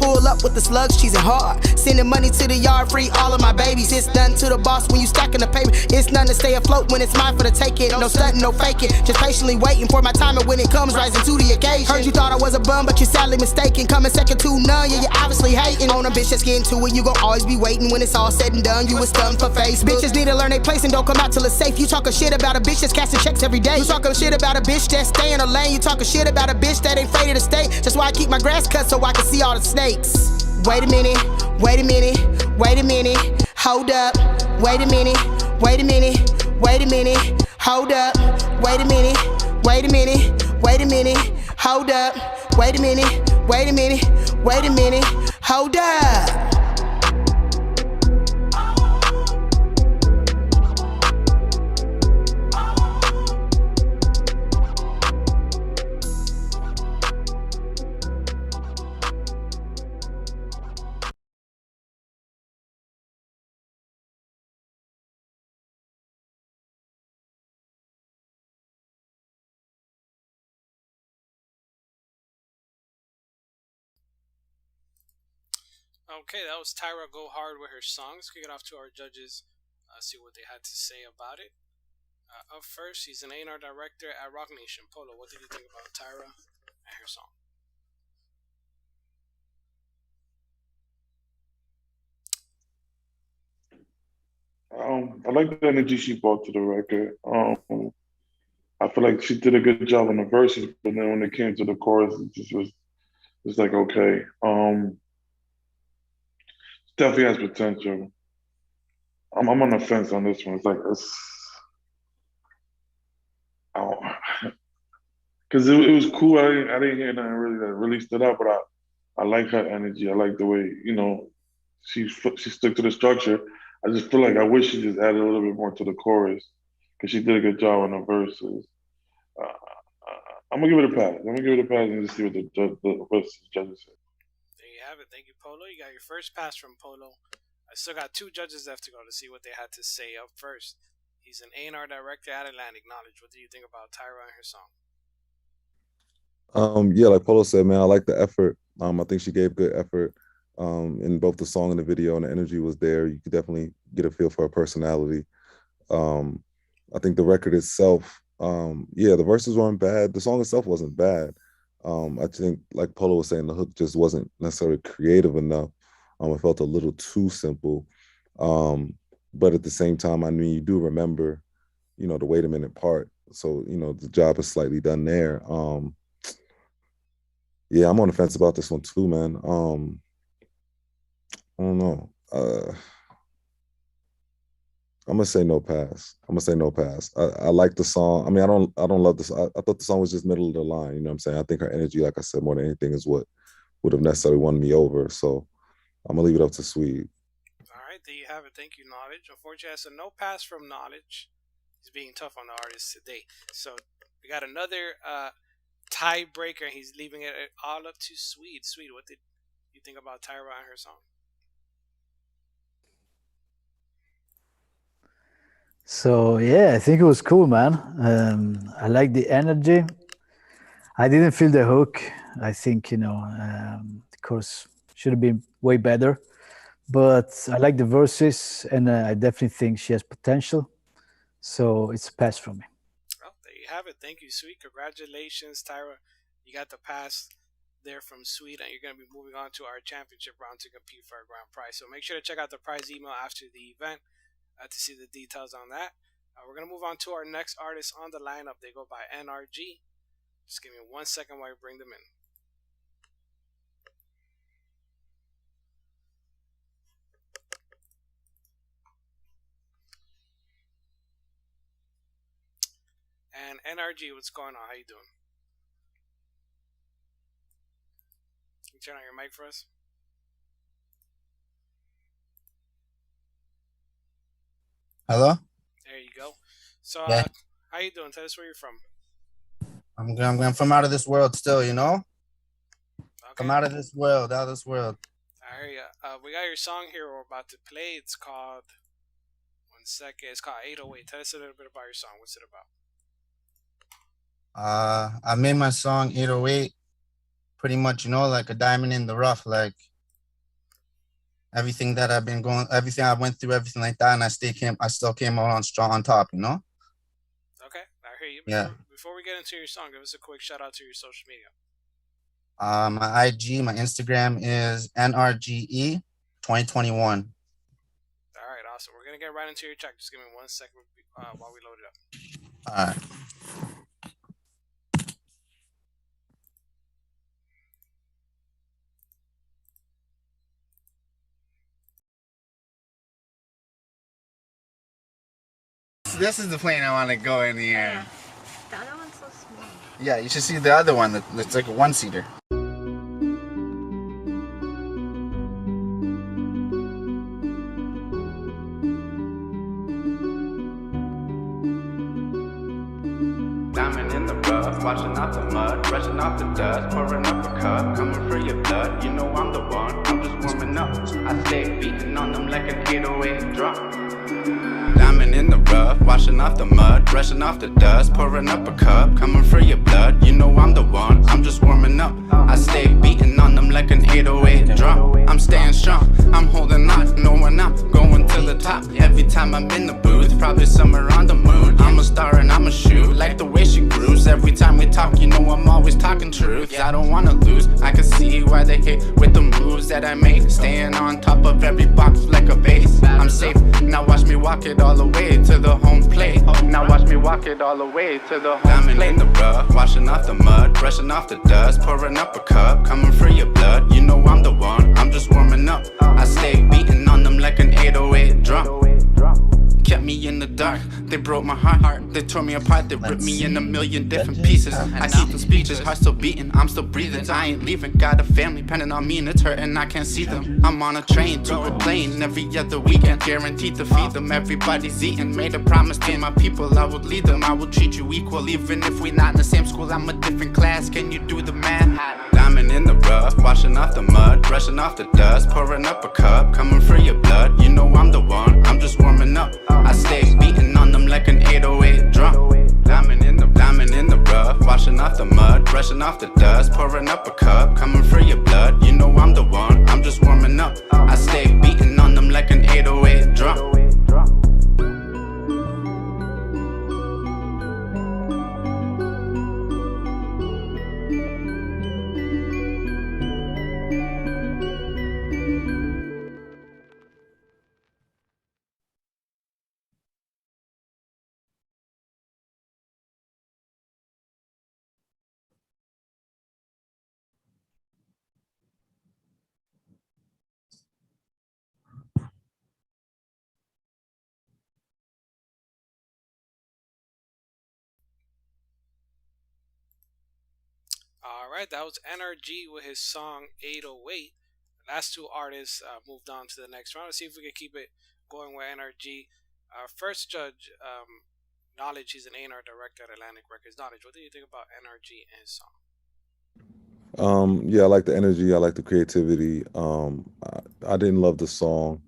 pull up with the slugs, cheesing hard. Sending money to the yard, free all of my babies. It's nothing to the boss when you stacking the paper. It's nothing to stay afloat when it's mine for the taking. No stunting, no faking. Just patiently waiting for my time, and when it comes, rising to the occasion. Heard you thought I was a bum, but you're sadly mistaken. Coming second to none, yeah, you're obviously hating. On a bitch that's getting to it, you gon' always be waiting. When it's all said and done, you was stunned for Facebook. Bitches need to learn their place and don't come out till it's safe. You talking shit about a bitch that's casting checks every day. You talking shit about a bitch that stay in a lane. You talking shit about a bitch that ain't afraid of the state. That's why I keep my grass cut so I can see all the snakes. Wait a minute, wait a minute, wait a minute, hold up. Wait a minute, wait a minute, wait a minute, hold up. Wait a minute, wait a minute, wait a minute, hold up. Wait a minute, wait a minute, wait a minute, hold up. Okay, that was Tyra Go Hard with her songs. Kick it off to our judges, see what they had to say about it. Up first, he's an A&R director at Rock Nation. Polo, what did you think about Tyra and her song? I like the energy she brought to the record. I feel like she did a good job on the verses, but then when it came to the chorus, it just was it's like okay. Definitely has potential. I'm on the fence on this one. It's like because it was cool. I didn't hear nothing really that really stood out, but I like her energy. I like the way she stuck to the structure. I just feel like I wish she just added a little bit more to the chorus because she did a good job on the verses. I'm gonna give it a pass. I'm gonna give it a pass and just see what the judges say. There you have it. Thank you, Polo. You got your first pass from Polo. I still got two judges left to go to see what they had to say. Up first, he's an A&R director at Atlantic Knowledge. What do you think about Tyra and her song? Yeah, like Polo said, man, I like the effort. I think she gave good effort in both the song and the video, and the energy was there. You could definitely get a feel for her personality. I think the record itself, the verses weren't bad. The song itself wasn't bad. I think, like Polo was saying, the hook just wasn't necessarily creative enough. It felt a little too simple. But at the same time, I mean, you do remember, the wait a minute part. So, the job is slightly done there. Yeah, I'm on the fence about this one too, man. I don't know. I'm gonna say no pass. I like the song. I mean, I don't love this. I thought the song was just middle of the line. You know what I'm saying? I think her energy, like I said, more than anything, is what would have necessarily won me over. So I'm gonna leave it up to Swede. All right, there you have it. Thank you, Knowledge. Unfortunately, that's a no pass from Knowledge. He's being tough on the artist today. So we got another tiebreaker. He's leaving it all up to Swede. Swede, what did you think about Tyra and her song? So yeah, I think it was cool, man. I like the energy. I didn't feel the hook. I think the chorus should have been way better, but I like the verses, and I definitely think she has potential. So it's a pass for me. Well, there you have it. Thank you, Swede. Congratulations, Tyra. You got the pass there from Swede, and you're going to be moving on to our championship round to compete for a grand prize. So make sure to check out the prize email after the event to see the details on that. We're going to move on to our next artist on the lineup. They go by NRG. Just give me 1 second while I bring them in. And NRG, what's going on? How you doing? Can you turn on your mic for us? Hello? There you go. So, Yeah. how you doing? Tell us where you're from. I'm from out of this world still, you know? Okay. From out of this world, I hear ya. We got your song here we're about to play. It's called, 1 second, it's called 808. Tell us a little bit about your song. What's it about? I made my song 808 pretty much, like a diamond in the rough. Like, everything that I've been going, everything I went through, everything like that, and I still came out on strong on top, you know? Okay, I hear you. Yeah. Before we get into your song, give us a quick shout out to your social media. My IG, my Instagram is NRGE2021. All right, awesome. We're gonna get right into your track. Just give me 1 second while we load it up. All right. This is the plane I want to go in the air. The other one's so small. Yeah, you should see the other one that's like a one-seater. Diamond in the rough, washing off the mud, brushing off the dust, pouring up a cup, coming for your blood. You know I'm the one, I'm just warming up. I stay beating on them like an 808 drum. Diamond in the rough, washing off the mud, brushing off the dust, pouring up a cup, coming for your blood. You know I'm the one, I'm just warming up. I stay beating on them like an 808 drum. I'm staying strong, I'm holding on, knowing I'm going to the top. Every time I'm in the booth, probably somewhere on the moon. I'm a star and I'm a shoot, like the way she grooves. Every time we talk, you know I'm always talking truth. I don't wanna lose, I can see why they hate with the moves that I make. Staying on top of every box like a base. I'm safe, now watch me walk it all the way to the home plate. Now watch me walk it all the way to the home plate. Diamond in the rough, washing off the mud, brushing off the dust, pouring up a cup, coming for your blood. You know I'm the one, I'm just warming up. I stay beating on them like an 808 drum. Kept me in the dark, they broke my heart. They tore me apart, they ripped me in a million different pieces. I keep them speeches, heart still beating, I'm still breathing. I ain't leaving, got a family depending on me and it's hurting, I can't see them. I'm on a train to a plane every other weekend, guaranteed to feed them. Everybody's eating, made a promise to my people, I would lead them. I will treat you equal, even if we not in the same school. I'm a different class, can you do the math? Diamond in the rough, washing off the mud, brushing off the dust, pouring up a cup, coming for your blood. You know I'm the one, I'm just warming up. I stay beating on them like an 808 drum. Diamond in the rough, washing off the mud, brushing off the dust, pouring up a cup, coming for your blood. You know I'm the one, I'm just warming up. I stay beating on them like an 808 drum. All right, that was NRG with his song 808. The last two artists moved on to the next round. Let's see if we can keep it going with NRG. Our first judge, Knowledge, he's an A&R director at Atlantic Records. Knowledge, what do you think about NRG and his song? Yeah, I like the energy. I like the creativity. I didn't love the song.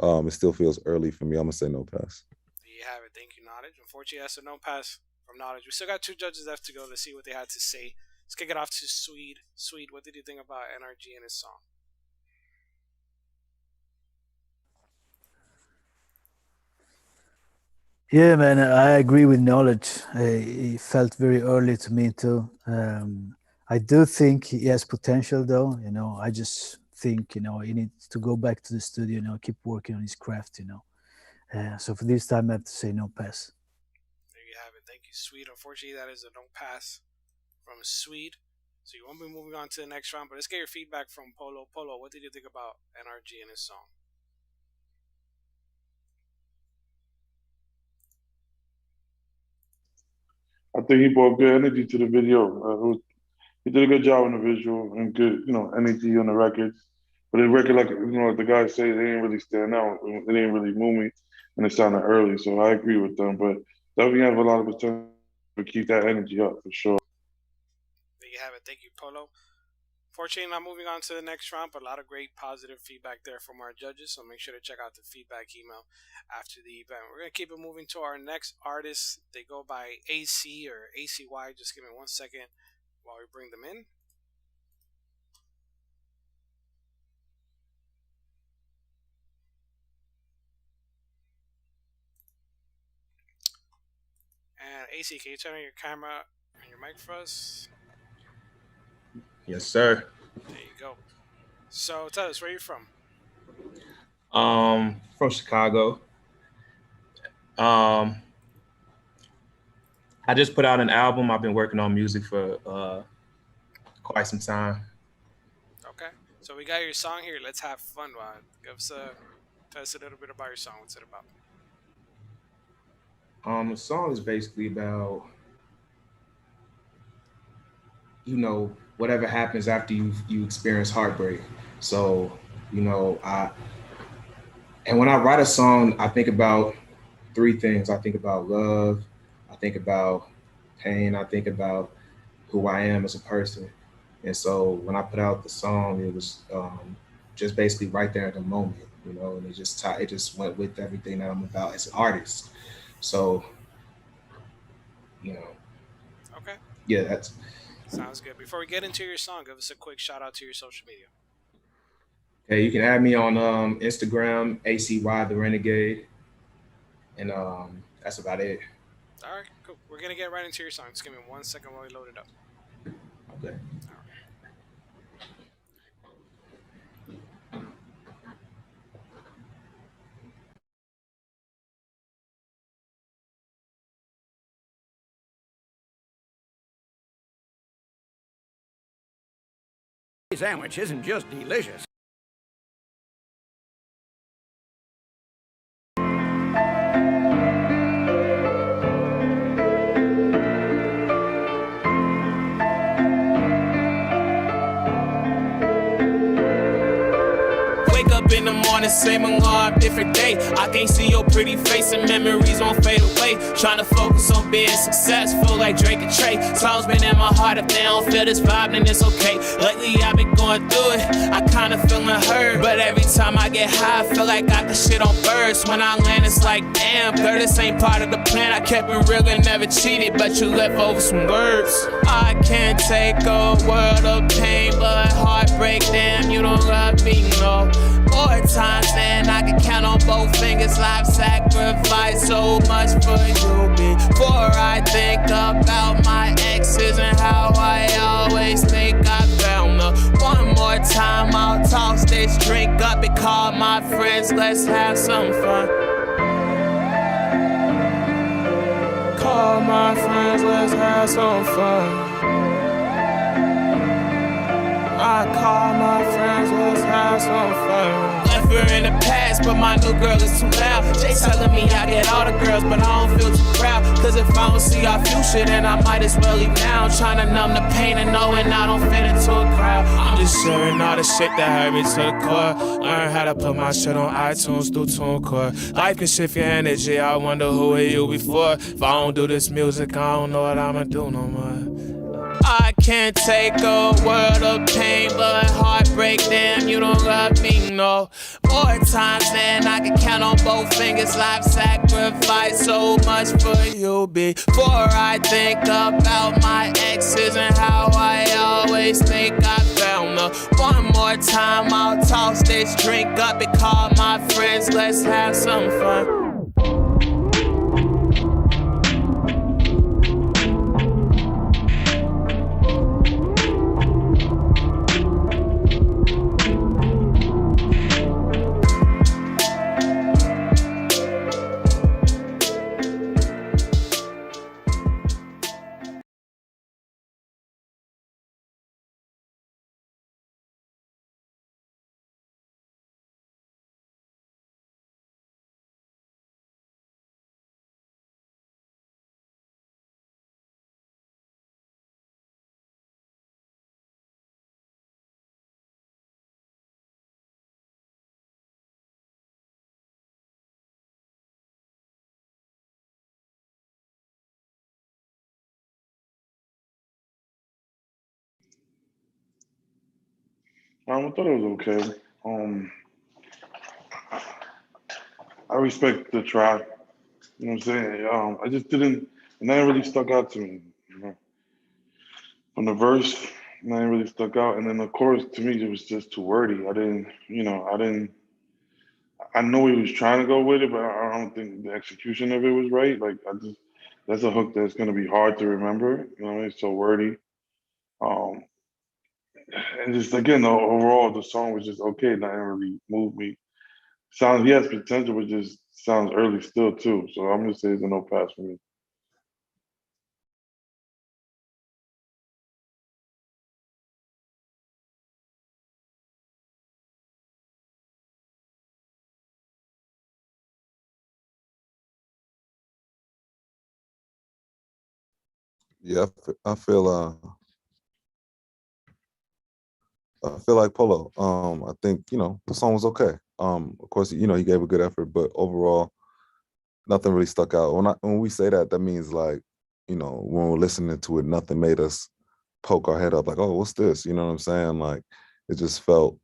It still feels early for me. I'm gonna say no pass. There you have it. Thank you, Knowledge. Unfortunately, that's a no pass from Knowledge. We still got two judges left to go. Let's see what they had to say. Let's kick it off to SWEDE. SWEDE, what did you think about NRG and his song? Yeah, man, I agree with Knowledge. It felt very early to me too. I do think he has potential, though. You know, I just think he needs to go back to the studio. Keep working on his craft. So for this time, I have to say no pass. There you have it. Thank you, SWEDE. Unfortunately, that is a no pass from SWEDE. So you won't be moving on to the next round. But let's get your feedback from Polo. Polo, what did you think about NRG and his song? I think he brought good energy to the video. He did a good job on the visual and good, energy on the records. But the record, like the guys say, they didn't really stand out. It didn't really move me, and it sounded early. So I agree with them. But definitely have a lot of potential to keep that energy up for sure. There you have it. Thank you, Polo. Fortunately, not moving on to the next round, but a lot of great positive feedback there from our judges. So make sure to check out the feedback email after the event. We're going to keep it moving to our next artist. They go by AC or ACY. Just give me 1 second while we bring them in. AC, can you turn on your camera and your mic for us? Yes, sir. There you go. So tell us, where you from? From Chicago. I just put out an album. I've been working on music for quite some time. Okay. So we got your song here. Let's have fun. Tell us a little bit about your song. What's it about? The song is basically about, whatever happens after you experience heartbreak. So, and when I write a song, I think about three things. I think about love, I think about pain, I think about who I am as a person. And so when I put out the song, it was just basically right there at the moment, and it just went with everything that I'm about as an artist. So, Okay. Yeah, that's. Sounds good. Before we get into your song, give us a quick shout out to your social media. Okay, you can add me on Instagram, ACY the Renegade, and that's about it. All right, cool. We're gonna get right into your song. Just give me 1 second while we load it up. Okay. Sandwich isn't just delicious. Wake up in the morning, same alarm, different day. I can't see your pretty face and memories won't fade away. Trying to focus on being successful like Drake and Trey. Songs been in my heart, if they don't feel this vibe, then it's okay. Lately I've been going through it, I kinda feeling hurt. But every time I get high, I feel like I got shit on burst. When I land, it's like, damn, girl, this ain't part of the plan. I kept it real and never cheated, but you left over some words. I can't take a world of pain, but heartbreak, damn, you don't love me, no. More times than I can count on both fingers. I've sacrificed so much for you before I think about my exes and how I always think I found her. One more time, I'll toss this drink up and call my friends. Let's have some fun. Call my friends, let's have some fun. I call my friends, let's have some fun. Left her in the past, but my new girl is too loud. Jay telling me I get all the girls, but I don't feel too proud. Cause if I don't see our future, then I might as well leave now. I'm trying to numb the pain and knowing I don't fit into a crowd. I'm just sharing all the shit that hurt me to the core. Learn how to put my shit on iTunes through TuneCore. Life can shift your energy, I wonder who were you before. If I don't do this music, I don't know what I'ma do no more. I can't take a world of pain, but heartbreak, damn, you don't love me, no. More times than I can count on both fingers. I've sacrificed so much for you before I think about my exes and how I always think I found her. One more time, I'll toss this drink up and call my friends. Let's have some fun. I thought it was okay. I respect the track. You know what I'm saying? I just didn't, and that really stuck out to me. From the verse, nothing really stuck out, and then the chorus to me it was just too wordy. I know he was trying to go with it, but I don't think the execution of it was right. Like that's a hook that's gonna be hard to remember. You know what I mean? It's so wordy. And just again, overall, the song was just okay. Nothing really moved me. Sounds he has potential, but just sounds early still too. So I'm gonna say it's a no pass for me. Yeah, I feel like Polo. I think the song was okay. Of course, he gave a good effort, but overall, nothing really stuck out. When we say that, that means like, when we're listening to it, nothing made us poke our head up like, oh, what's this? You know what I'm saying? Like, it just felt,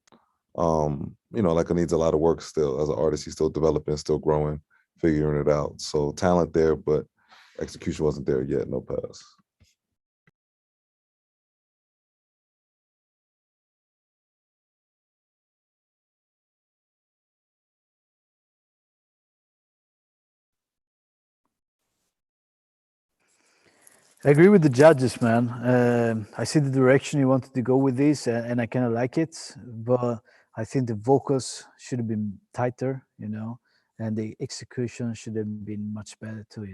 like it needs a lot of work still. As an artist, he's still developing, still growing, figuring it out. So talent there, but execution wasn't there yet. No pass. I agree with the judges, man. I see the direction you wanted to go with this, and I kind of like it. But I think the vocals should have been tighter, and the execution should have been much better too,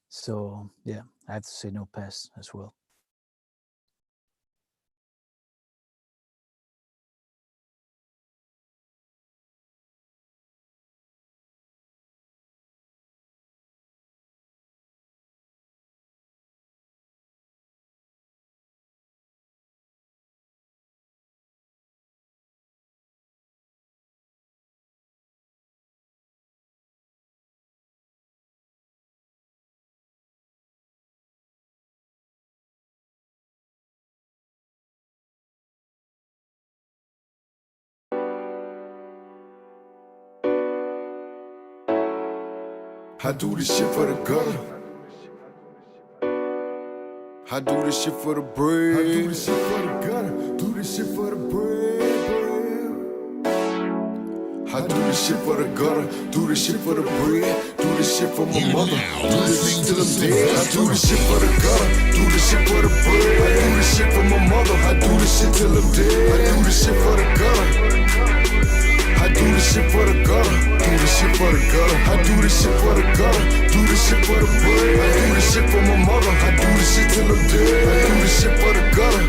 So yeah, I have to say no pass as well. I do this shit for the gutter. I do this shit for the bread. I do this shit for the gutter. Do this shit for the bread. I do this shit for the gutter. Do this shit for the bread. Do this shit for my mother. Do this shit till I'm dead. I do this shit for the gutter. Do this shit for the bread. I do this shit for my mother. I do this shit till I'm dead. I do this shit for the gutter. I do this shit for the gutter, do this shit for the gutter. I do this shit for the gutter, do this shit for the bread. I do this shit for my mother, I do this shit till I'm dead. I do this shit for the gutter.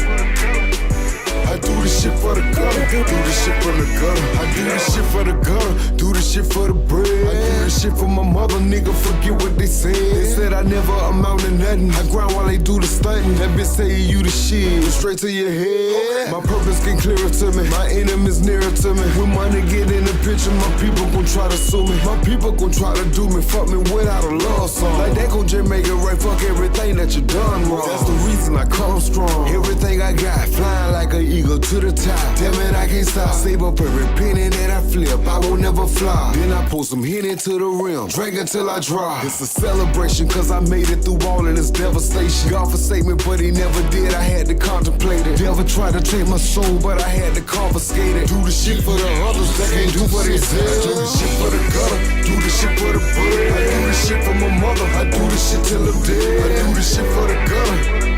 I do this shit for the gutter, do this shit for the gutter. I do this shit for the gutter, do this shit for the bread. I do this shit for my mother, nigga, forget what they said. They said I never amount to nothing. I grind while they do the stunting. That bitch say you the shit, straight to your head. My purpose get clearer to me, my enemies nearer to me. When money get in the picture, my people gon' try to sue me. My people gon' try to do me, fuck me without a love song. Like they gon' just make it right, fuck everything that you done wrong. That's the reason I come strong. Everything I got, flying like an eagle to the top. Damn it, I can't stop. Save up every penny that I flip, I won't never fly. Then I pull some hit into the rim, drink until I dry. It's a celebration, cause I made it through all of this devastation. God forsake me, but he never did, I had to contemplate it. Devil tried to take my soul, but I had to confiscate it. Do the shit for the others that can't do what they said. I do the shit for the gutter, do the shit for the bread. I do the shit for my mother, I do the shit till I'm dead. I do the shit for the gutter.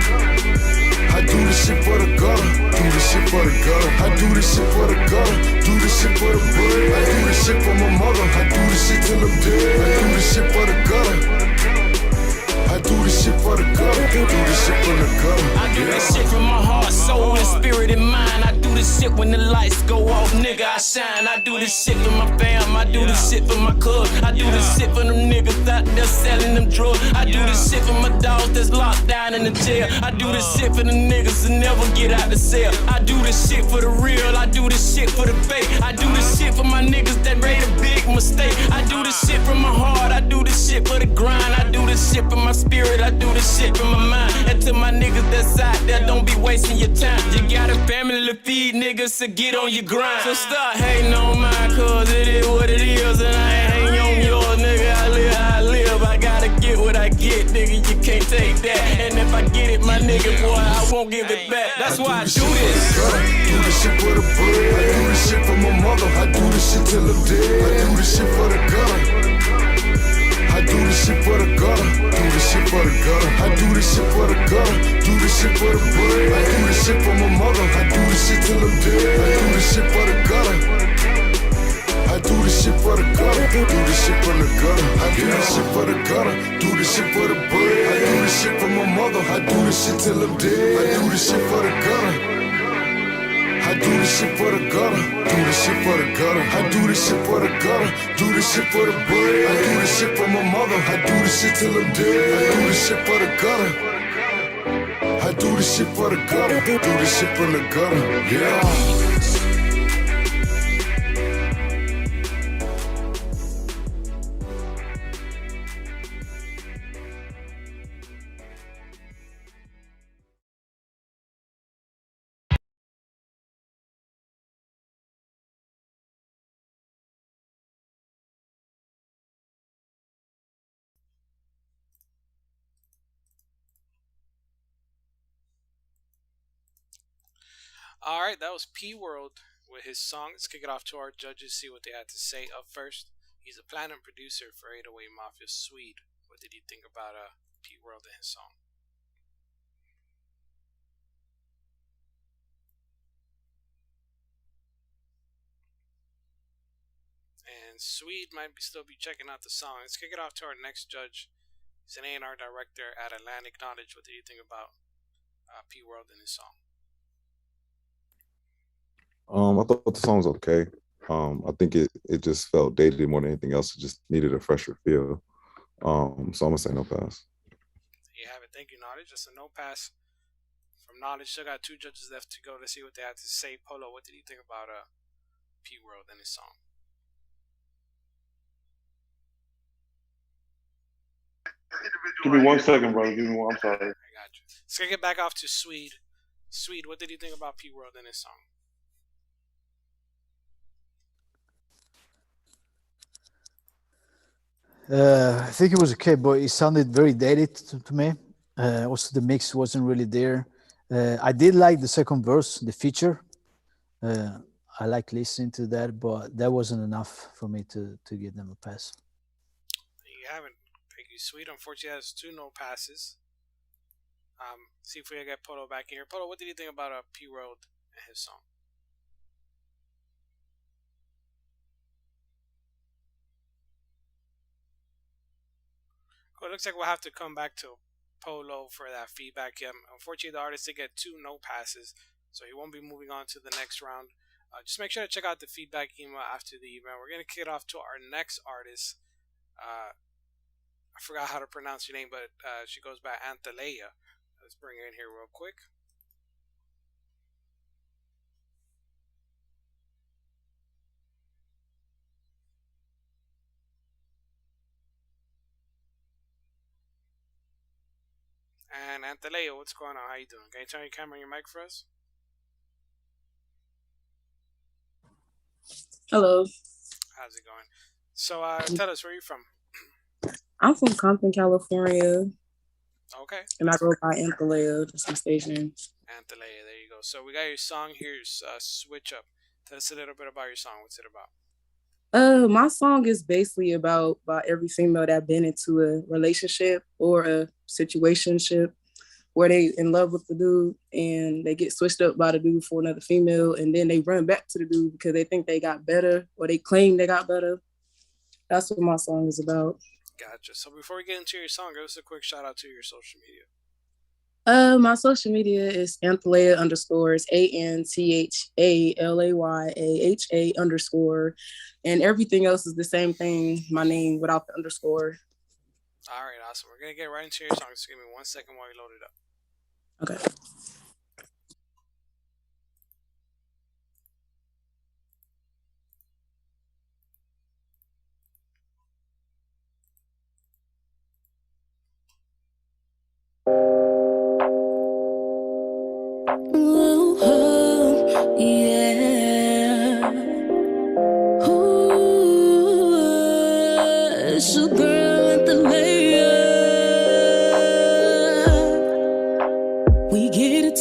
I do this shit for the gutter, do this shit for the gutter. I do this shit for the gutter, do this shit for the bread. I do this shit for my mother, I do this shit till I'm dead. I do this shit for the gutter. I do this shit for the gutter, do this shit for the gutter. I do this shit from my heart, soul, and spirit and mind. I do this shit when the lights go off, nigga, I shine. I do this shit for my fam, I do this shit for my cuz. I do this shit for them niggas out there selling them drugs. I do this shit for my dogs that's locked down in the jail. I do this shit for the niggas that never get out the cell. I do this shit for the real, I do this shit for the fake. I do this shit for my niggas that made a big mistake. I do this shit from my heart, I do this shit for the grind. I do this shit for my spirit, I do this shit from my mind. And to my niggas that's out there, don't be wasting your time. You got a family to feed, niggas, so get on your grind. So start hating on mine, cause it is what it is. And I ain't hating on yours, nigga, I live how I live. I gotta get what I get, nigga, you can't take that. And if I get it, my nigga, boy, I won't give it back. That's why I do this. Do this shit for the bread. I do this shit for my mother, I do this shit till I'm dead. I do this shit for the gutter. I do this shit for the gutter. Do this shit for the gutter. I do this shit for the gutter. Do this shit for the bread. I do this shit for my mother. I do this shit till I'm dead. I do this shit for the gutter. I do this shit for the gutter. Do this shit for the gutter. I do this shit for the gutter. Do this shit for the bread. I do this shit for my mother. I do this shit till I'm dead. I do this shit for the gutter. I do this shit for the gutter. Do this shit for the gutter. I do this shit for the gutter. Do this shit for the bread. I do this shit for my mother. I do this shit till I'm dead. I do this shit for the gutter. I do this shit for the gutter. Do this shit for the gutter. Yeah. All right, that was P World with his song. Let's kick it off to our judges, see what they had to say. Up first, he's a platinum producer for 808 Mafia SWEDE. What did he think about P World and his song? And SWEDE might still be checking out the song. Let's kick it off to our next judge. He's an A&R director at Atlantic Knowledge. What did you think about P World and his song? I thought the song was okay. I think it just felt dated more than anything else. It just needed a fresher feel. So I'm gonna say no pass. There you have it. Thank you, Knowledge. Just a no pass from Knowledge. Still got two judges left to go to see what they had to say. Polo, what did you think about P World and his song? Give me 1 second, brother. Give me one. I'm sorry. I got you. Let's get back off to SWEDE. SWEDE, what did you think about P World and his song? I think it was okay, but it sounded very dated to me. Also, the mix wasn't really there. I did like the second verse, the feature. I like listening to that, but that wasn't enough for me to give them a pass. You haven't. Thank you, SWEDE. Unfortunately, has two no passes. See if we can get Polo back in here. Polo, what did you think about P World and his song? Cool. It looks like we'll have to come back to Polo for that feedback. Unfortunately, the artist did get two no passes, so he won't be moving on to the next round. Just make sure to check out the feedback email after the event. We're going to kick it off to our next artist. I forgot how to pronounce your name, but she goes by Antalea. Let's bring her in here real quick. And Antalea, what's going on? How you doing? Can you turn your camera and your mic for us? Hello. How's it going? So tell us, where are you from? I'm from Compton, California. Okay. And I go by Antalea, just some station. Antalea, there you go. So we got your song here, Switch Up. Tell us a little bit about your song. What's it about? My song is basically about every female that been into a relationship or a situationship where they in love with the dude and they get switched up by the dude for another female, and then they run back to the dude because they think they got better or they claim they got better. That's what my song is about. Gotcha. So before we get into your song, give us a quick shout out to your social media. My social media is Antalea _ ANTHALAYAHA_, and everything else is the same thing. My name without the underscore. All right, awesome. We're gonna get right into your song. Just give me 1 second while you load it up. Okay. Ooh, yeah. Ooh, it's your girl Antalea. We get it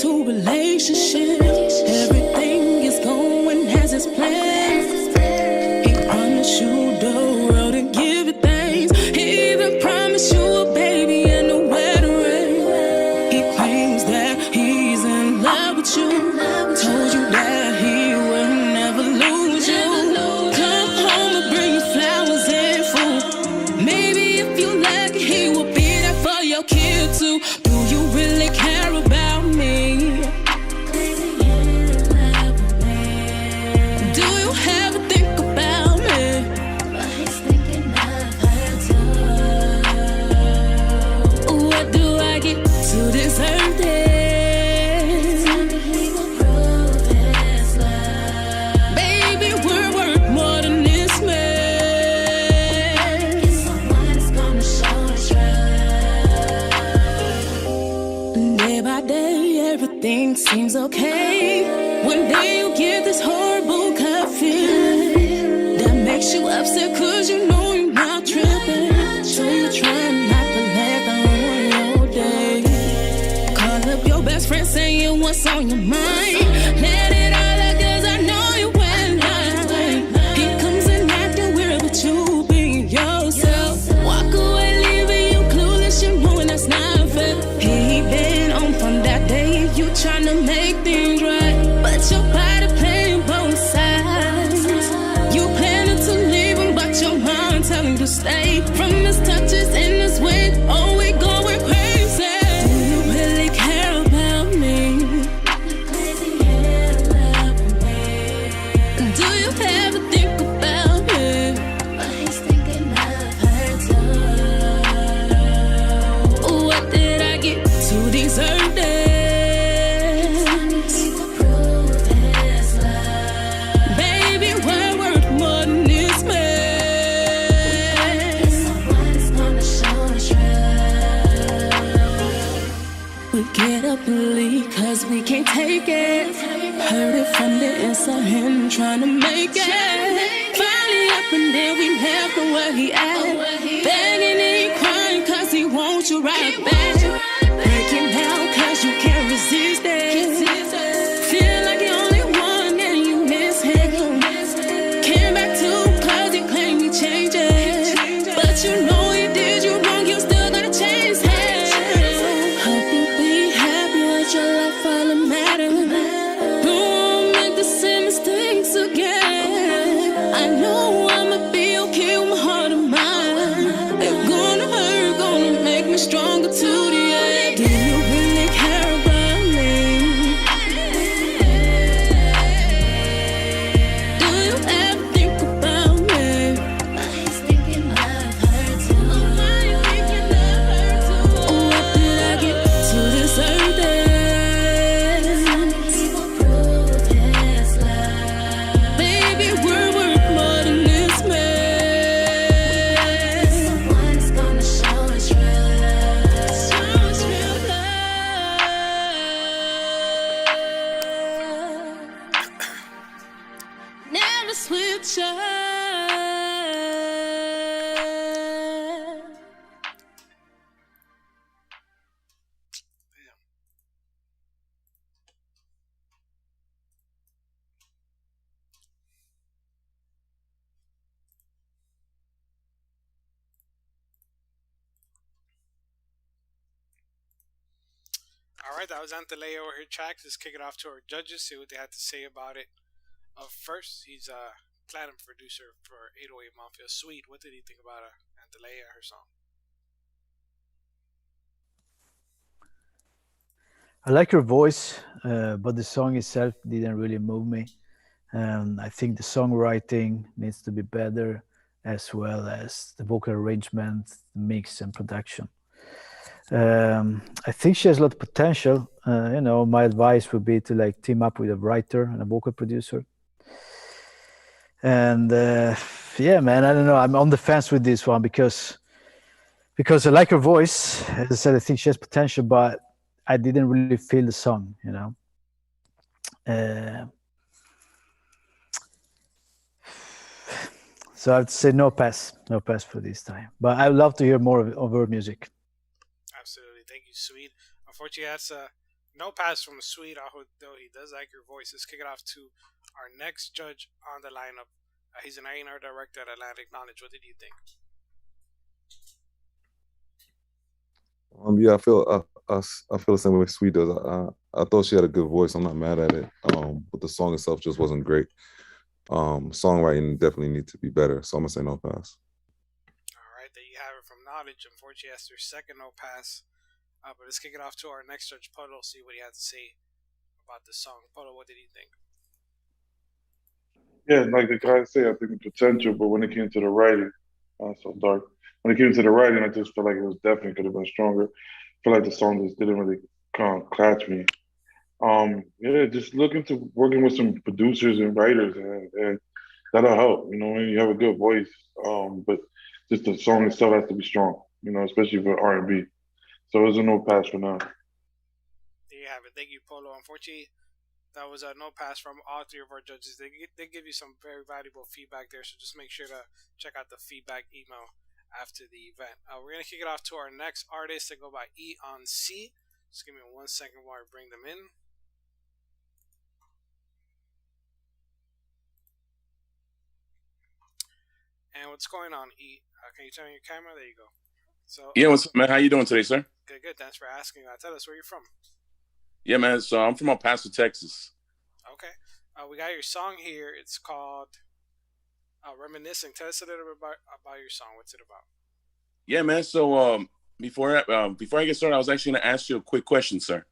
And then you get this horrible gut feeling that makes you upset cause you know you're not tripping. So you try not to let go on your day. Call up your best friend saying what's on your mind. Let it all out cause I know you well lying. He comes and acting weird but you being yourself. Walk away leaving you clueless, you knowing that's not fair. He been on from that day, you tryna make things right, but your body playing both sides. You planning to leave him, but your mind telling you to stay. From his touches and his weight, oh we going crazy. Do you really care about me? Do you ever think about me? But he's thinking of her too. What did I get to deserve this? Baby, we're worth more than this man. Someone's gonna show us trust. We get up and leave cause we can't take it. Heard it from the inside him trying to make it. Finally up and then we left him where he at. Begging and crying cause he wants you right back. Breaking down cause you can't resist it. Feel like you're only one and you miss him. Came back to cause he claimed he changed it. But you know he did you wrong, you still gotta change him. Hope you be happy with your life, all that matters. Don't make the same mistakes again. I know I'ma be okay with my heart and mind. It's gonna hurt, gonna make me stronger to the end. Do you really care about me? Do you ever think about me? He's thinking of her too. What did I get to deserve this? People prove his love. Baby, we're worth more than this man. Someone's gonna show us trust. Show us real love. Never switch up. All right, that was Antalea over her track. Let's kick it off to our judges, see what they had to say about it. First, he's a platinum producer for 808 Mafia. Sweet, what did he think about Antalea, her song? I like her voice, but the song itself didn't really move me. I think the songwriting needs to be better, as well as the vocal arrangement, mix, and production. I think she has a lot of potential. My advice would be to like team up with a writer and a vocal producer. And yeah, man, I don't know. I'm on the fence with this one because I like her voice. As I said, I think she has potential, but I didn't really feel the song. So I have to say no pass for this time. But I would love to hear more of her music. Absolutely. Thank you, Sweet. Unfortunately, that's no pass from Sweet, although he does like your voice. Let's kick it off to our next judge on the lineup. He's an A&R director at Atlantic Knowledge. What did you think? Yeah, I feel the same way Sweet does. I thought she had a good voice. I'm not mad at it. But the song itself just wasn't great. Songwriting definitely needs to be better. So I'm gonna say no pass. All right, there you have it from Knowledge. Unfortunately, that's their second no pass. But let's kick it off to our next judge, Polo. See what he had to say about the song. Polo, what did he think? Yeah, like the guy said, I think the potential, but when it came to the writing, so dark. When it came to the writing, I just felt like it was definitely could have been stronger. I feel like the song just didn't really catch me. Yeah, just looking to working with some producers and writers, and that'll help. When you have a good voice, but just the song itself has to be strong. Especially for R&B. So it was a no pass for now. There you have it. Thank you, Polo. Unfortunately, That was a no pass from all three of our judges. They give you some very valuable feedback there, so just make sure to check out the feedback email after the event. We're gonna kick it off to our next artist. They go by E on C. Just give me 1 second while I bring them in. And what's going on, E? Can you turn on your camera? There you go. So yeah, what's up, man? How you doing today, sir? Good. Thanks for asking. Tell us where you're from. Yeah, man. So I'm from El Paso, Texas. Okay. We got your song here. It's called Reminiscing. Tell us a little bit about your song. What's it about? Yeah, man. So before I get started, I was actually going to ask you a quick question, sir.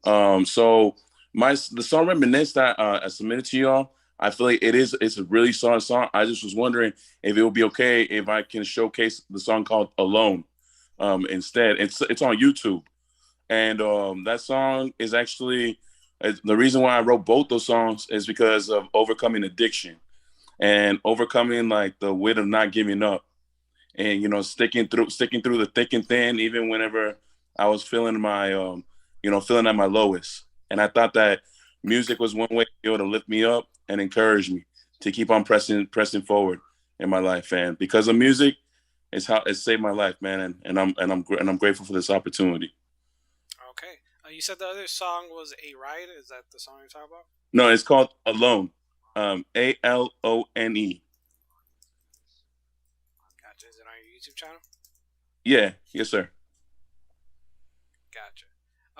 So the song Reminisce that I submitted to y'all, I feel like it's a really solid song. I just was wondering if it would be okay if I can showcase the song called Alone instead. It's on YouTube. And that song is actually the reason why I wrote both those songs is because of overcoming addiction and overcoming like the weight of not giving up and, you know, sticking through the thick and thin, even whenever I was feeling my, feeling at my lowest. And I thought that music was one way to be able to lift me up and encourage me to keep on pressing forward in my life. And because of music, it's how it saved my life, man. And I'm grateful for this opportunity. Okay. You said the other song was A Ride. Is that the song you're talking about? No, it's called Alone. Alone. Gotcha. Is it on your YouTube channel? Yeah. Yes, sir. Gotcha.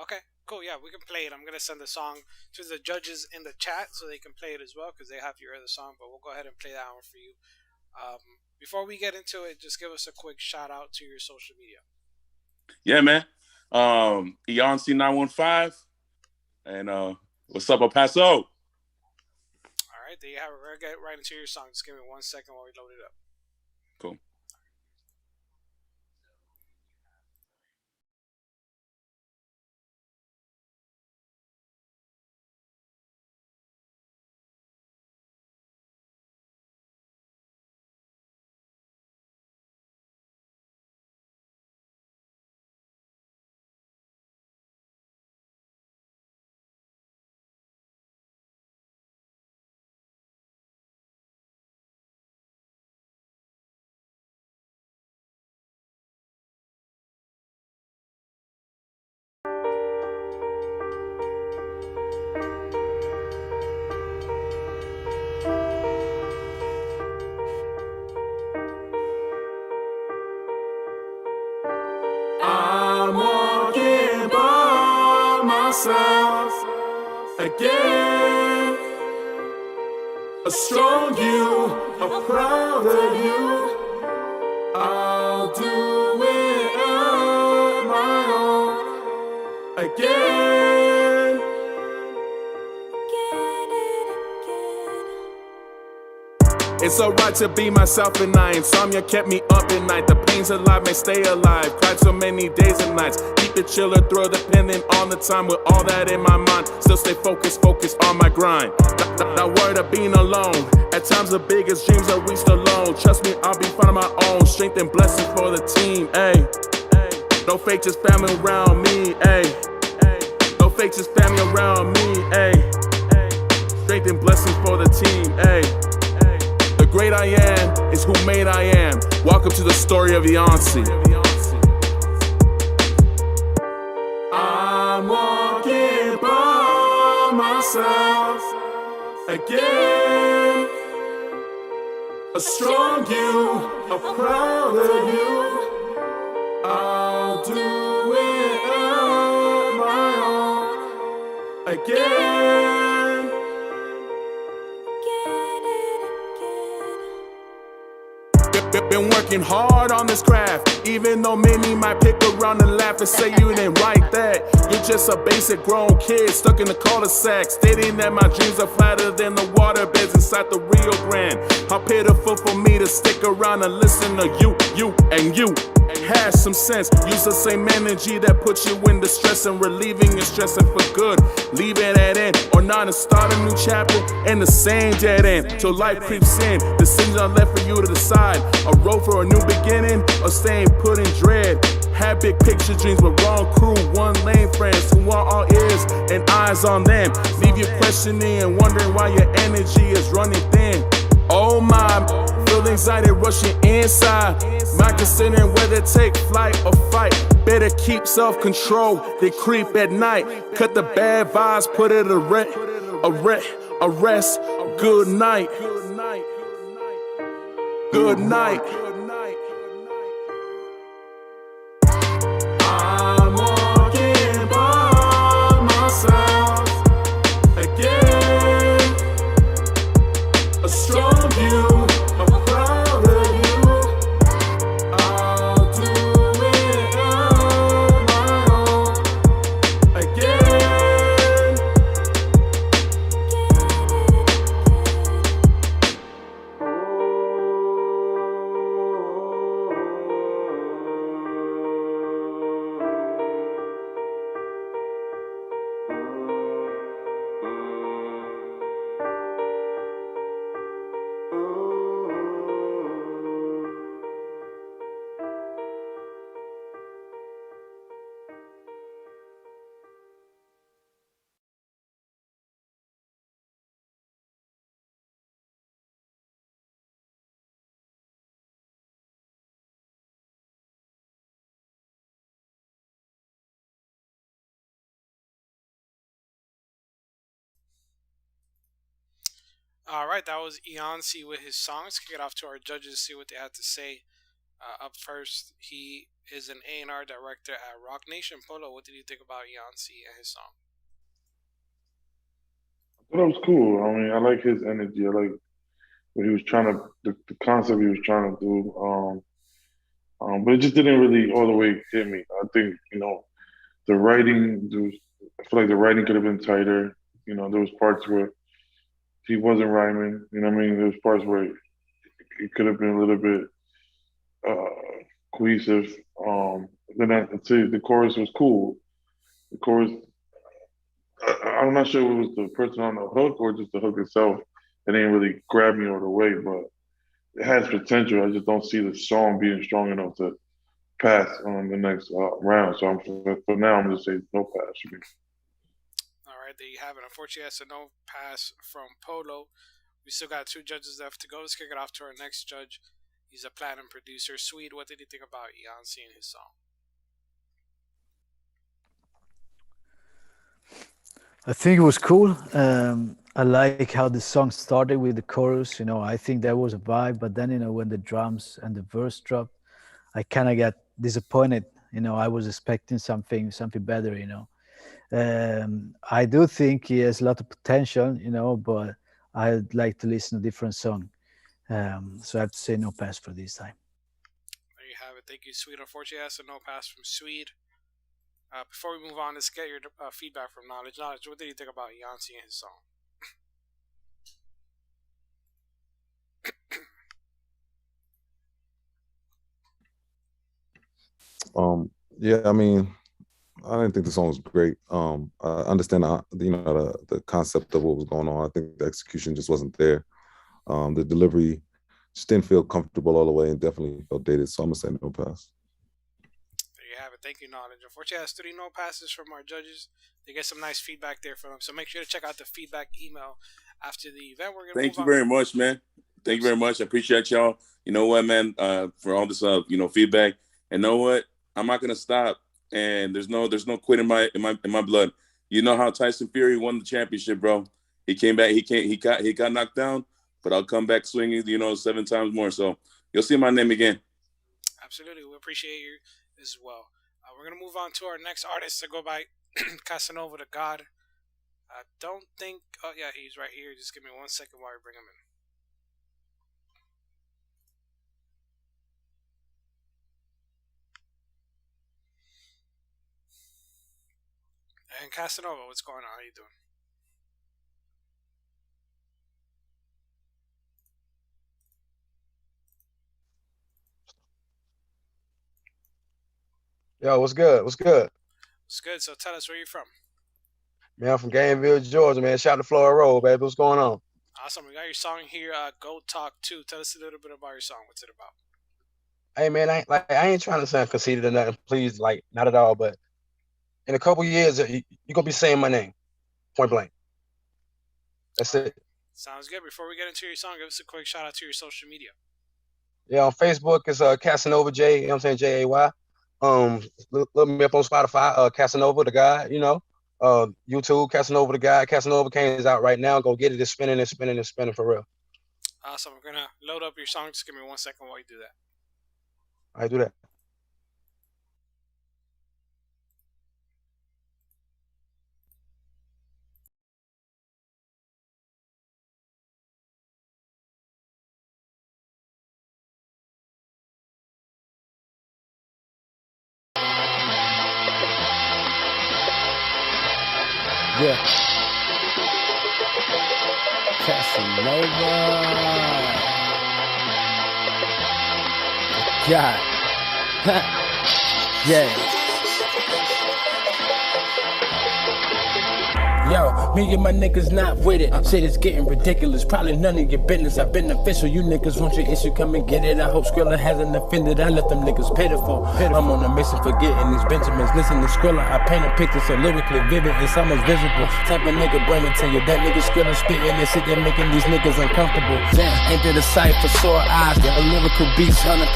Okay. Cool. Yeah, we can play it. I'm gonna send the song to the judges in the chat so they can play it as well because they have to hear the song. But we'll go ahead and play that one for you. Before we get into it, just give us a quick shout out to your social media. Yeah, man. Eonc 915 and what's up, El Paso? All right, there you have it. We're gonna get right into your song. Just give me 1 second while we load it up. Cool. I'm walking by myself again. A strong you, a proud of you. I'll do it on my own again. It's alright to be myself and I. Insomnia kept me up at night. The pain's alive, may stay alive. Cried so many days and nights. Keep it chill or throw dependent on the time. With all that in my mind, still stay focused on my grind. Not worried of being alone. At times the biggest dreams are reached alone. Trust me, I'll be finding my own strength and blessings for the team. Ayy, no fake, just family around me. Ayy, no fake, just family around me. Ayy, strength and blessings for the team. Ayy. The great I am is who made I am. Welcome to the story of Eonc. I'm walking by myself again. A strong you, a proud of you. I'll do it on my own again. Been working hard on this craft, even though many might pick around and laugh and say you didn't write that. You're just a basic grown kid stuck in the cul-de-sac, stating that my dreams are flatter than the water beds inside the Rio Grande. How pitiful for me to stick around and listen to you, and you. Have some sense, use the same energy that puts you in distress and relieving your stress and for good. Leave it at end or not and start a new chapter in the same dead end. Till life creeps in, decisions are left for you to decide. A road for a new beginning or staying put in dread. Had big picture dreams with wrong crew, one lane friends who want all ears and eyes on them. Leave you questioning and wondering why your energy is running thin. Oh my, feel anxiety rushing inside. Not considering whether to take flight or fight. Better keep self-control, they creep at night. Cut the bad vibes, put it arrest. Good night. Good night. I'm walking by myself again. A strong view, I'm proud of you. I'll do it on my own again. All right, that was Eonci with his song. Let's kick it off to our judges, see what they had to say. Up first, he is an A&R director at Rock Nation. Polo, what did you think about Eonci and his song? I thought it was cool. I mean, I like his energy. I like what he was trying to, the concept he was trying to do. But it just didn't really all the way hit me. I think, the writing, I feel like the writing could have been tighter. There was parts where he wasn't rhyming. You know what I mean? There was parts where it could have been a little bit cohesive. Then I'd say the chorus was cool. The chorus, I'm not sure if it was the person on the hook or just the hook itself. It didn't really grab me all the way, but it has potential. I just don't see the song being strong enough to pass on the next round. So for now, I'm going to say no pass for me. All right, there you have it. Unfortunately, that's a no pass from Polo. We still got 2 judges left to go. Let's kick it off to our next judge. He's a platinum producer. SWEDE, what did you think about Eonci and his song? I think it was cool. I like how the song started with the chorus. I think that was a vibe. But then, when the drums and the verse dropped, I kind of got disappointed. I was expecting something better. I do think he has a lot of potential. But I'd like to listen to a different song. So I have to say no pass for this time. There you have it. Thank you, SWEDE. Unfortunately, that's a no pass from SWEDE. Before we move on, let's get your feedback from Knowledge. Knowledge, what did you think about Eonci and his song? Yeah, I mean, I didn't think the song was great. I understand, the concept of what was going on. I think the execution just wasn't there. The delivery just didn't feel comfortable all the way and definitely felt dated. So I'm gonna say no pass. There you have it. Thank you, Knowledge. Unfortunately, that's 3 no passes from our judges. They get some nice feedback there from them. So make sure to check out the feedback email after the event. We're gonna Thank you very much, man. Thank you very much. I appreciate y'all. You know what, man? For all this, feedback. And know what? I'm not gonna stop. And there's no quit in my blood. You know how Tyson Fury won the championship, bro. He came back. He got knocked down, but I'll come back swinging. 7 times more. So you'll see my name again. Absolutely, we appreciate you as well. We're gonna move on to our next artist to go by Casanova the God. I don't think. Oh yeah, he's right here. Just give me 1 second while we bring him in. And Casanova, what's going on? How you doing? Yo, what's good? What's good? It's good. So tell us where you're from. Man, I'm from Gainesville, Georgia, man. Shout to Florida Road, baby. What's going on? Awesome. We got your song here, Go Talk 2. Tell us a little bit about your song. What's it about? Hey man, I ain't trying to sound conceited or nothing. Please, like not at all. But in a couple years, you're gonna be saying my name, point blank. That's it. Sounds good. Before we get into your song, give us a quick shout out to your social media. Yeah, on Facebook it's Casanova J. You know what I'm saying? Jay. Look me up on Spotify. Casanova the guy. You know. YouTube Casanova the guy. Casanova Kane is out right now. Go get it. It's spinning. It's spinning. It's spinning for real. Awesome. We're gonna load up your song. Just give me 1 second while you do that. I do that. Yeah. Casanova. God. Yeah. Yo, me and my niggas not with it. Shit is getting ridiculous. Probably none of your business. I've been official. You niggas want your issue, come and get it. I hope Skrilla hasn't offended. I left them niggas pitiful. I'm on a mission for getting these Benjamins. Listen to Skrilla. I paint a picture so lyrically vivid. It's almost visible. Type of nigga bring it to you. That nigga Skrilla spitting and shit that making these niggas uncomfortable. Damn, ain't there the sight for sore eyes? A lyrical beast, 100%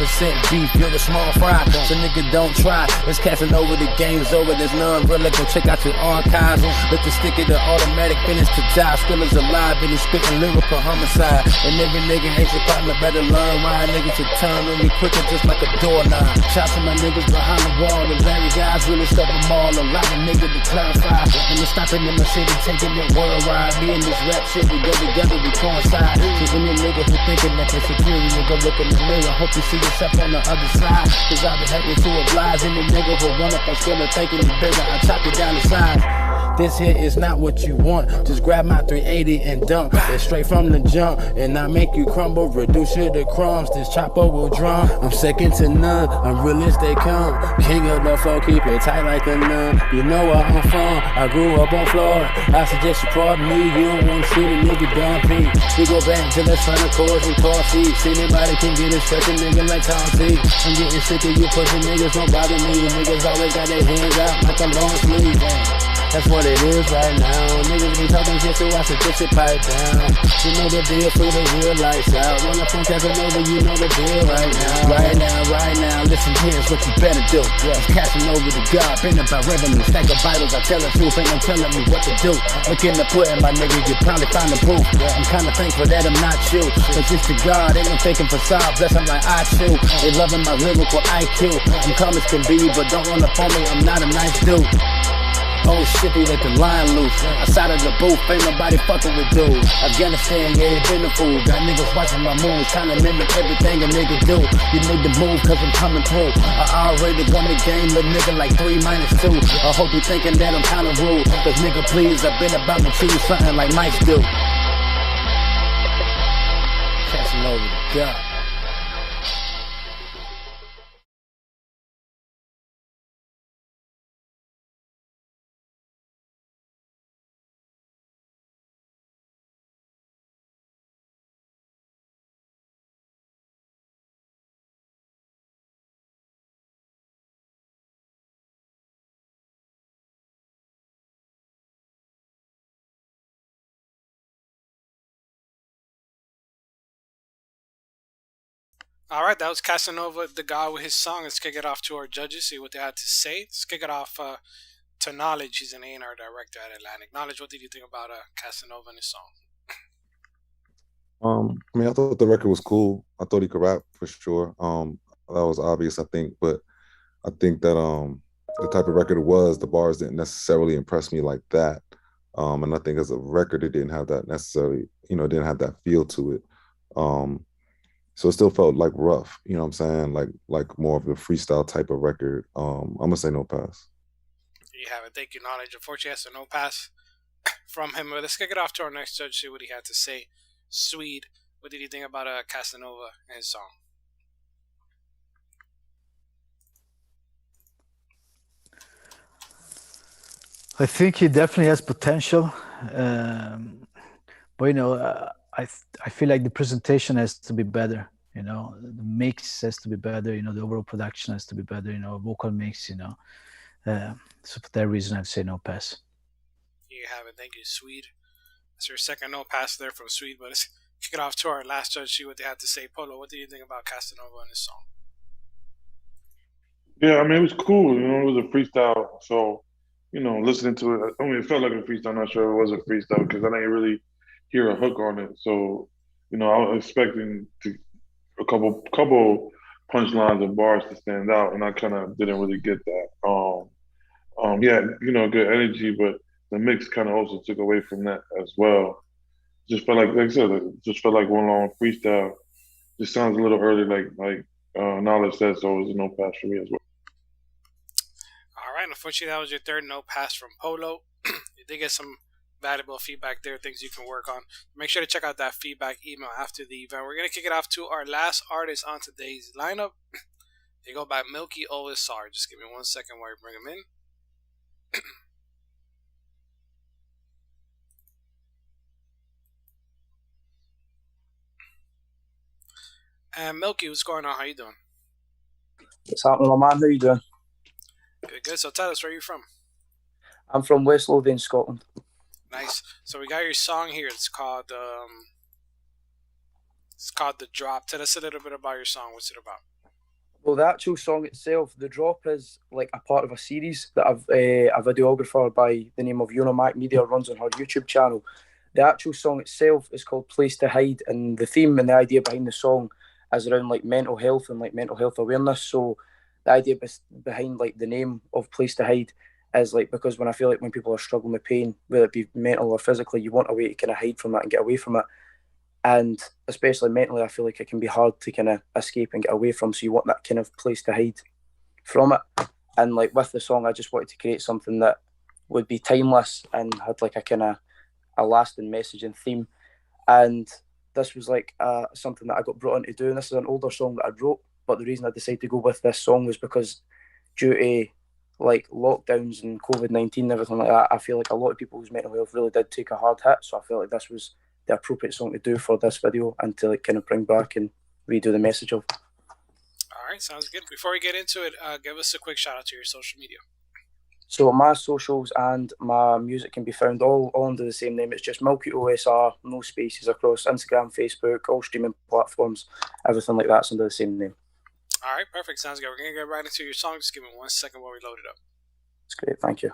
beef. You're a small fry, so nigga don't try. It's catching over. The game's over. There's none real. Go check out your archives. Let the stick the automatic finish to die. Skrilla's alive and he's spitting lyrical homicide. And every nigga hates your partner, better learn why niggas will turn on me quicker just like a doorknob. Shout to my niggas behind the wall. The very guys really stuff them all. A lot of niggas to clarify. And they're stopping in my city, taking it worldwide. Me and this rap shit, we go together, we coincide. So any nigga who thinking that they're superior, go look in the mirror. Hope you see yourself on the other side. Cause I've been happy to oblige any nigga who run up on Skrilla thinking he's bigger. I chop you down the side. This here is not what you want. Just grab my 380 and dump it straight from the jump. And I make you crumble, reduce you to crumbs. This chopper will drum. I'm second to none, I'm real as they come. King of the flow, keep it tight like a nun. You know where I'm from, I grew up on Florida. I suggest you pardon me, you don't want to see the nigga dumpy. We go back to the front of chords and car seats. Anybody can get it, stretch a nigga like Tom T. I'm getting sick of you pushing niggas, don't bother me. Niggas always got their hands out like a long sleeve. That's what it is right now. Niggas be talking shit, so I should get it pipe down. You know the deal, through the real lights out. Run up on Casanova, you know the deal right now. Right now, listen, here's what you better do. It's cashing over the God, been about revenue. Stack of Bibles, I tell the truth, ain't no telling me what to do. Look in the pudding, my nigga, you probably find the proof. I'm kinda thankful that I'm not you. Cause it's the God, ain't no faking facade. Bless, I'm like I chew. They loving my lyrical IQ. I'm calm as can be, but don't run up on me, I'm not a nice dude. Oh shit, they let the line loose. Outside of the booth, ain't nobody fucking with dudes. Afghanistan, yeah, it been a fool. Got niggas watching my moves, trying to mimic everything a nigga do. You need to move, cause I'm coming through. I already won the game, little nigga, like 3 minus 2. I hope you thinking that I'm kinda rude. Cause nigga, please, I've been about to choose something like Mike's do. Catching over the God. All right, that was Casanova, the guy with his song. Let's kick it off to our judges, see what they had to say. Let's kick it off to Knowledge. He's an A&R director at Atlantic. Knowledge, what did you think about Casanova and his song? I mean, I thought the record was cool. I thought he could rap for sure. That was obvious, I think, but I think that the type of record it was, the bars didn't necessarily impress me like that. And I think as a record, it didn't have that necessarily, it didn't have that feel to it. So it still felt like rough, you know what I'm saying? Like more of the freestyle type of record. I'm gonna say no pass. You have it. Thank you, Knowledge. Unfortunately, yes, no pass from him. But let's kick it off to our next judge, see what he had to say. SWEDE, what did you think about Casanova and his song? I think he definitely has potential, but I feel like the presentation has to be better. You know, the mix has to be better. You know, the overall production has to be better. You know, vocal mix. You know, so for that reason, I'd say no pass. Here you have it. Thank you, Swede. That's your second no pass there from Swede. But let's kick it off to our last judge. See what they had to say. Polo, what do you think about Casanova and this song? Yeah, I mean, it was cool. You know, it was a freestyle. So, you know, listening to it, I mean, it felt like a freestyle. I'm not sure if it was a freestyle because I didn't really hear a hook on it. So, you know, I was expecting a couple punchlines and bars to stand out, and I kind of didn't really get that. Yeah, you know, good energy, but the mix kind of also took away from that as well. Just felt like I said, just felt like one long freestyle. Just sounds a little early, like Knowledge said, so it was a no pass for me as well. All right, unfortunately, that was your third no pass from Polo. You did get some valuable feedback there, things you can work on. Make sure to check out that feedback email after the event. We're going to kick it off to our last artist on today's lineup. They go by Milky OSR. Just give me 1 second while I bring them in. And Milky, what's going on? How you doing? What's happening, my man? How you doing? Good, good. So tell us, where are you from? I'm from West Lothian, Scotland. Nice. So we got your song here. It's called The Drop. Tell us a little bit about your song. What's it about? Well, the actual song itself, The Drop, is like a part of a series that a videographer by the name of Mac Media runs on her YouTube channel. The actual song itself is called Place to Hide, and the theme and the idea behind the song is around like mental health and like mental health awareness. So the idea behind like the name of Place to Hide is like, because when I feel like when people are struggling with pain, whether it be mental or physically, you want a way to kind of hide from that and get away from it. And especially mentally, I feel like it can be hard to kind of escape and get away from. So you want that kind of place to hide from it. And like with the song, I just wanted to create something that would be timeless and had like a kind of a lasting message and theme. And this was like something that I got brought in to do. And this is an older song that I wrote. But the reason I decided to go with this song was because due to like lockdowns and COVID-19 and everything like that, I feel like a lot of people's mental health really did take a hard hit. So I felt like this was the appropriate song to do for this video and to like kind of bring back and redo the message of. All right, sounds good. Before we get into it, give us a quick shout out to your social media. So my socials and my music can be found all under the same name. It's just Milky OSR, no spaces, across Instagram, Facebook, all streaming platforms, everything like that's under the same name. All right, perfect. Sounds good. We're going to get right into your song. Just give me 1 second while we load it up. That's great. Thank you.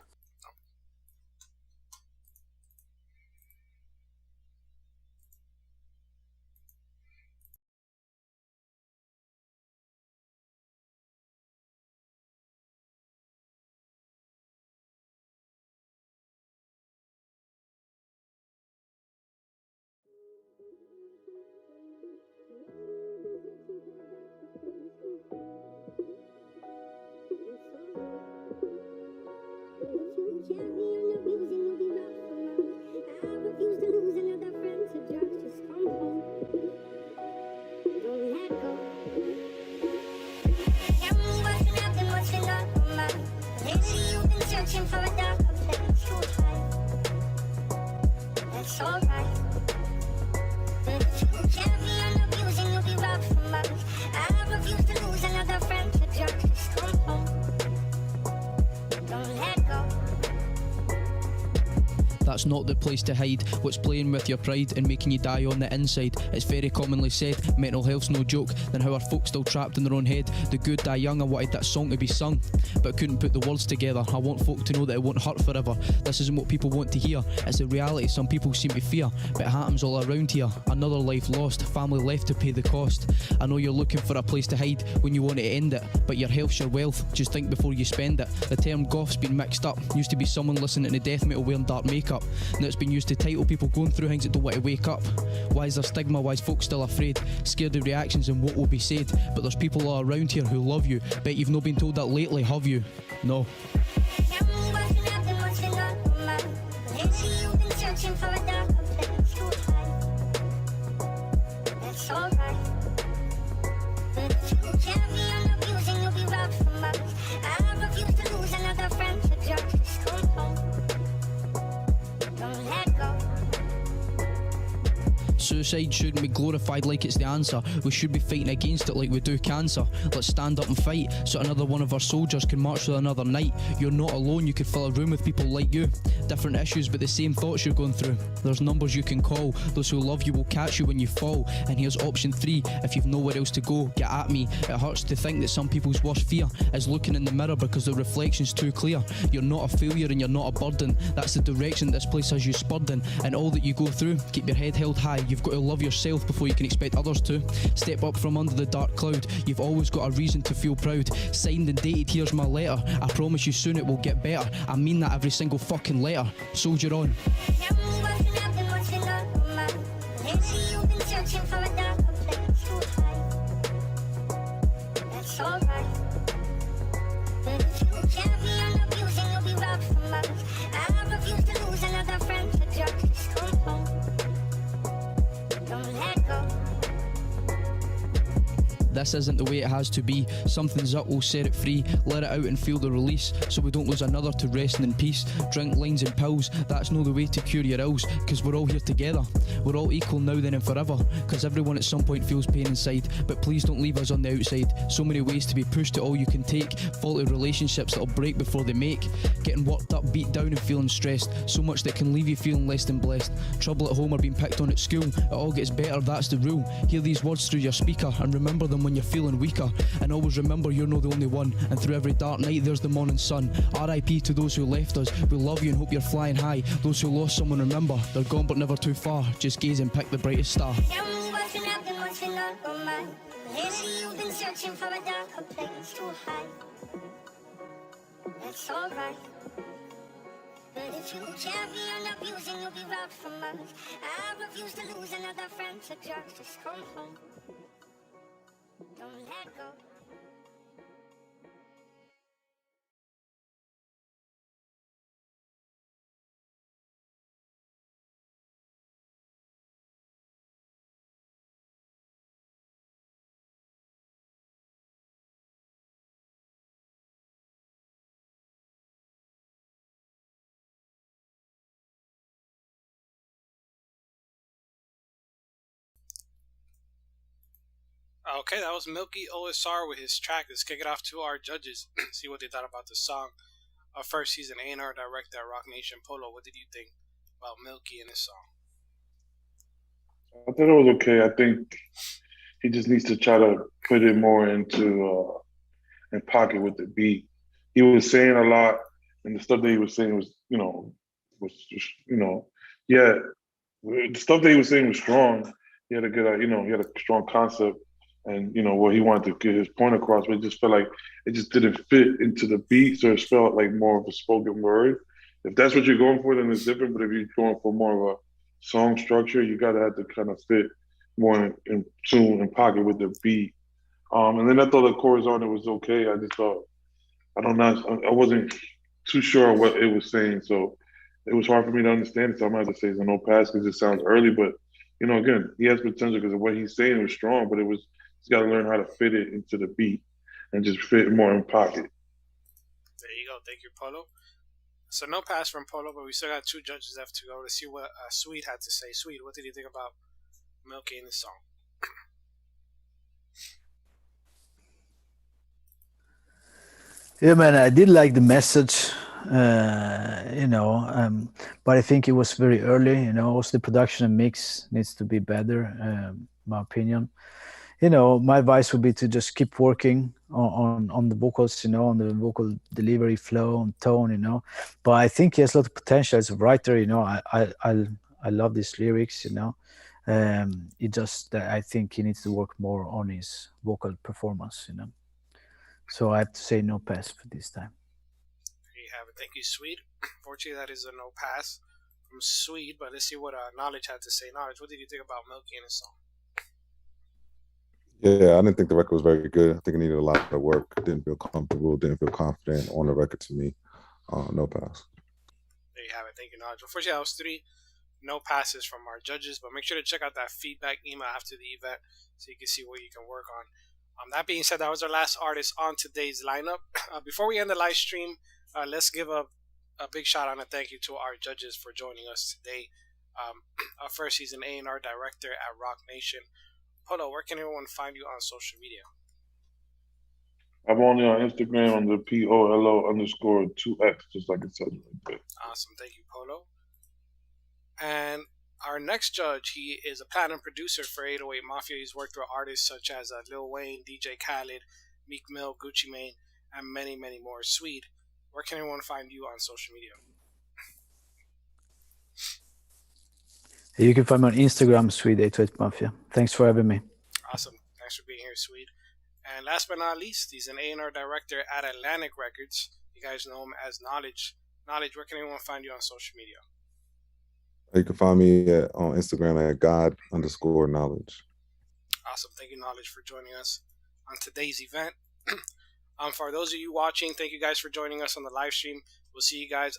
That's not the place to hide. What's playing with your pride and making you die on the inside? It's very commonly said, mental health's no joke. Then how are folks still trapped in their own head? The good die young. I wanted that song to be sung, but couldn't put the words together. I want folk to know that it won't hurt forever. This isn't what people want to hear. It's a reality some people seem to fear, but it happens all around here. Another life lost, family left to pay the cost. I know you're looking for a place to hide when you want to end it, but your health's your wealth. Just think before you spend it. The term goth's been mixed up. Used to be someone listening to death metal wearing dark makeup. Now it's been used to title people going through things that don't want to wake up. Why is there stigma? Why is folks still afraid? Scared of reactions and what will be said. But there's people all around here who love you. Bet you've not been told that lately, have you? No. Suicide shouldn't be glorified like it's the answer. We should be fighting against it like we do cancer. Let's stand up and fight so another one of our soldiers can march through another night. You're not alone, you could fill a room with people like you. Different issues but the same thoughts you're going through. There's numbers you can call. Those who love you will catch you when you fall. And here's option 3, if you've nowhere else to go, get at me. It hurts to think that some people's worst fear is looking in the mirror because the reflection's too clear. You're not a failure and you're not a burden. That's the direction this place has you spurred in. And all that you go through, keep your head held high. You've got to love yourself before you can expect others to. Step up from under the dark cloud. You've always got a reason to feel proud. Signed and dated, here's my letter. I promise you soon it will get better. I mean that every single fucking letter. Soldier on. This isn't the way it has to be. Something's up, we'll set it free. Let it out and feel the release, so we don't lose another to resting in peace. Drink lines and pills, that's no the way to cure your ills. Cause we're all here together. We're all equal now, then and forever. Cause everyone at some point feels pain inside. But please don't leave us on the outside. So many ways to be pushed to all you can take. Faulty relationships that'll break before they make. Getting worked up, beat down and feeling stressed. So much that can leave you feeling less than blessed. Trouble at home or being picked on at school. It all gets better, that's the rule. Hear these words through your speaker and remember them when you're feeling weaker. And always remember you're not the only one. And through every dark night there's the morning sun. R.I.P. to those who left us. We love you and hope you're flying high. Those who lost someone, remember they're gone but never too far. Just gaze and pick the brightest star. Tell me what's been happening, what's been on your mind. Lately you've been searching for a darker place to hide. That's alright. But if you carry on abusing, you'll be robbed from us. I refuse to lose another friend to drugs. Just come home. Don't let go. Okay, that was Milky OSR with his track. Let's kick it off to our judges. See what they thought about the song. First, he's an A&R director at Rock Nation. Polo, what did you think about Milky and his song? I thought it was okay. I think he just needs to try to put it more into in pocket with the beat. He was saying a lot, and the stuff that he was saying was, just, yeah, the stuff that he was saying was strong. He had a good, he had a strong concept, and what he wanted to get his point across. But it just felt like it just didn't fit into the beat, so it felt like more of a spoken word. If that's what you're going for, then it's different. But if you're going for more of a song structure, you gotta have to kind of fit more in tune and pocket with the beat. And then I thought the chorus on it was okay. I just thought, I wasn't too sure what it was saying, so it was hard for me to understand it. So I might have to say it's a no pass because it sounds early. But again, he has potential because what he's saying was strong, but he's got to learn how to fit it into the beat and just fit more in pocket. There you go. Thank you, Polo. So no pass from Polo, but we still got two judges left to go to see what Swede had to say. Swede, what did you think about Milky and the song? Yeah, man, I did like the message, but I think it was very early. Also the production and mix needs to be better, my opinion. My advice would be to just keep working on the vocals, on the vocal delivery, flow, and tone, But I think he has a lot of potential as a writer. I love these lyrics. It just I think he needs to work more on his vocal performance. So I have to say no pass for this time. There you have it. Thank you, Swede. Fortunately, that is a no pass from Swede. But let's see what Knowledge had to say. Knowledge, what did you think about Milky and his song? Yeah, I didn't think the record was very good. I think it needed a lot of work. Didn't feel comfortable. Didn't feel confident on the record to me. No pass. There you have it. Thank you, Knowledge. Unfortunately, that was 3 no passes from our judges. But make sure to check out that feedback email after the event so you can see what you can work on. That being said, that was our last artist on today's lineup. Before we end the live stream, let's give a big shout out and thank you to our judges for joining us today. First, he's an A&R director at Rock Nation. Polo, where can everyone find you on social media? I'm only on Instagram under POLO_2X, just like it says right there. Awesome. Thank you, Polo. And our next judge, he is a platinum producer for 808 Mafia. He's worked with artists such as Lil Wayne, DJ Khaled, Meek Mill, Gucci Mane, and many, many more. SWEDE, where can everyone find you on social media? You can find me on Instagram, SWEDE828 Mafia. Thanks for having me. Awesome. Thanks for being here, SWEDE. And last but not least, he's an A&R director at Atlantic Records. You guys know him as Knowledge. Knowledge, where can anyone find you on social media? You can find me on Instagram at God_knowledge. Awesome. Thank you, Knowledge, for joining us on today's event. For those of you watching, thank you guys for joining us on the live stream. We'll see you guys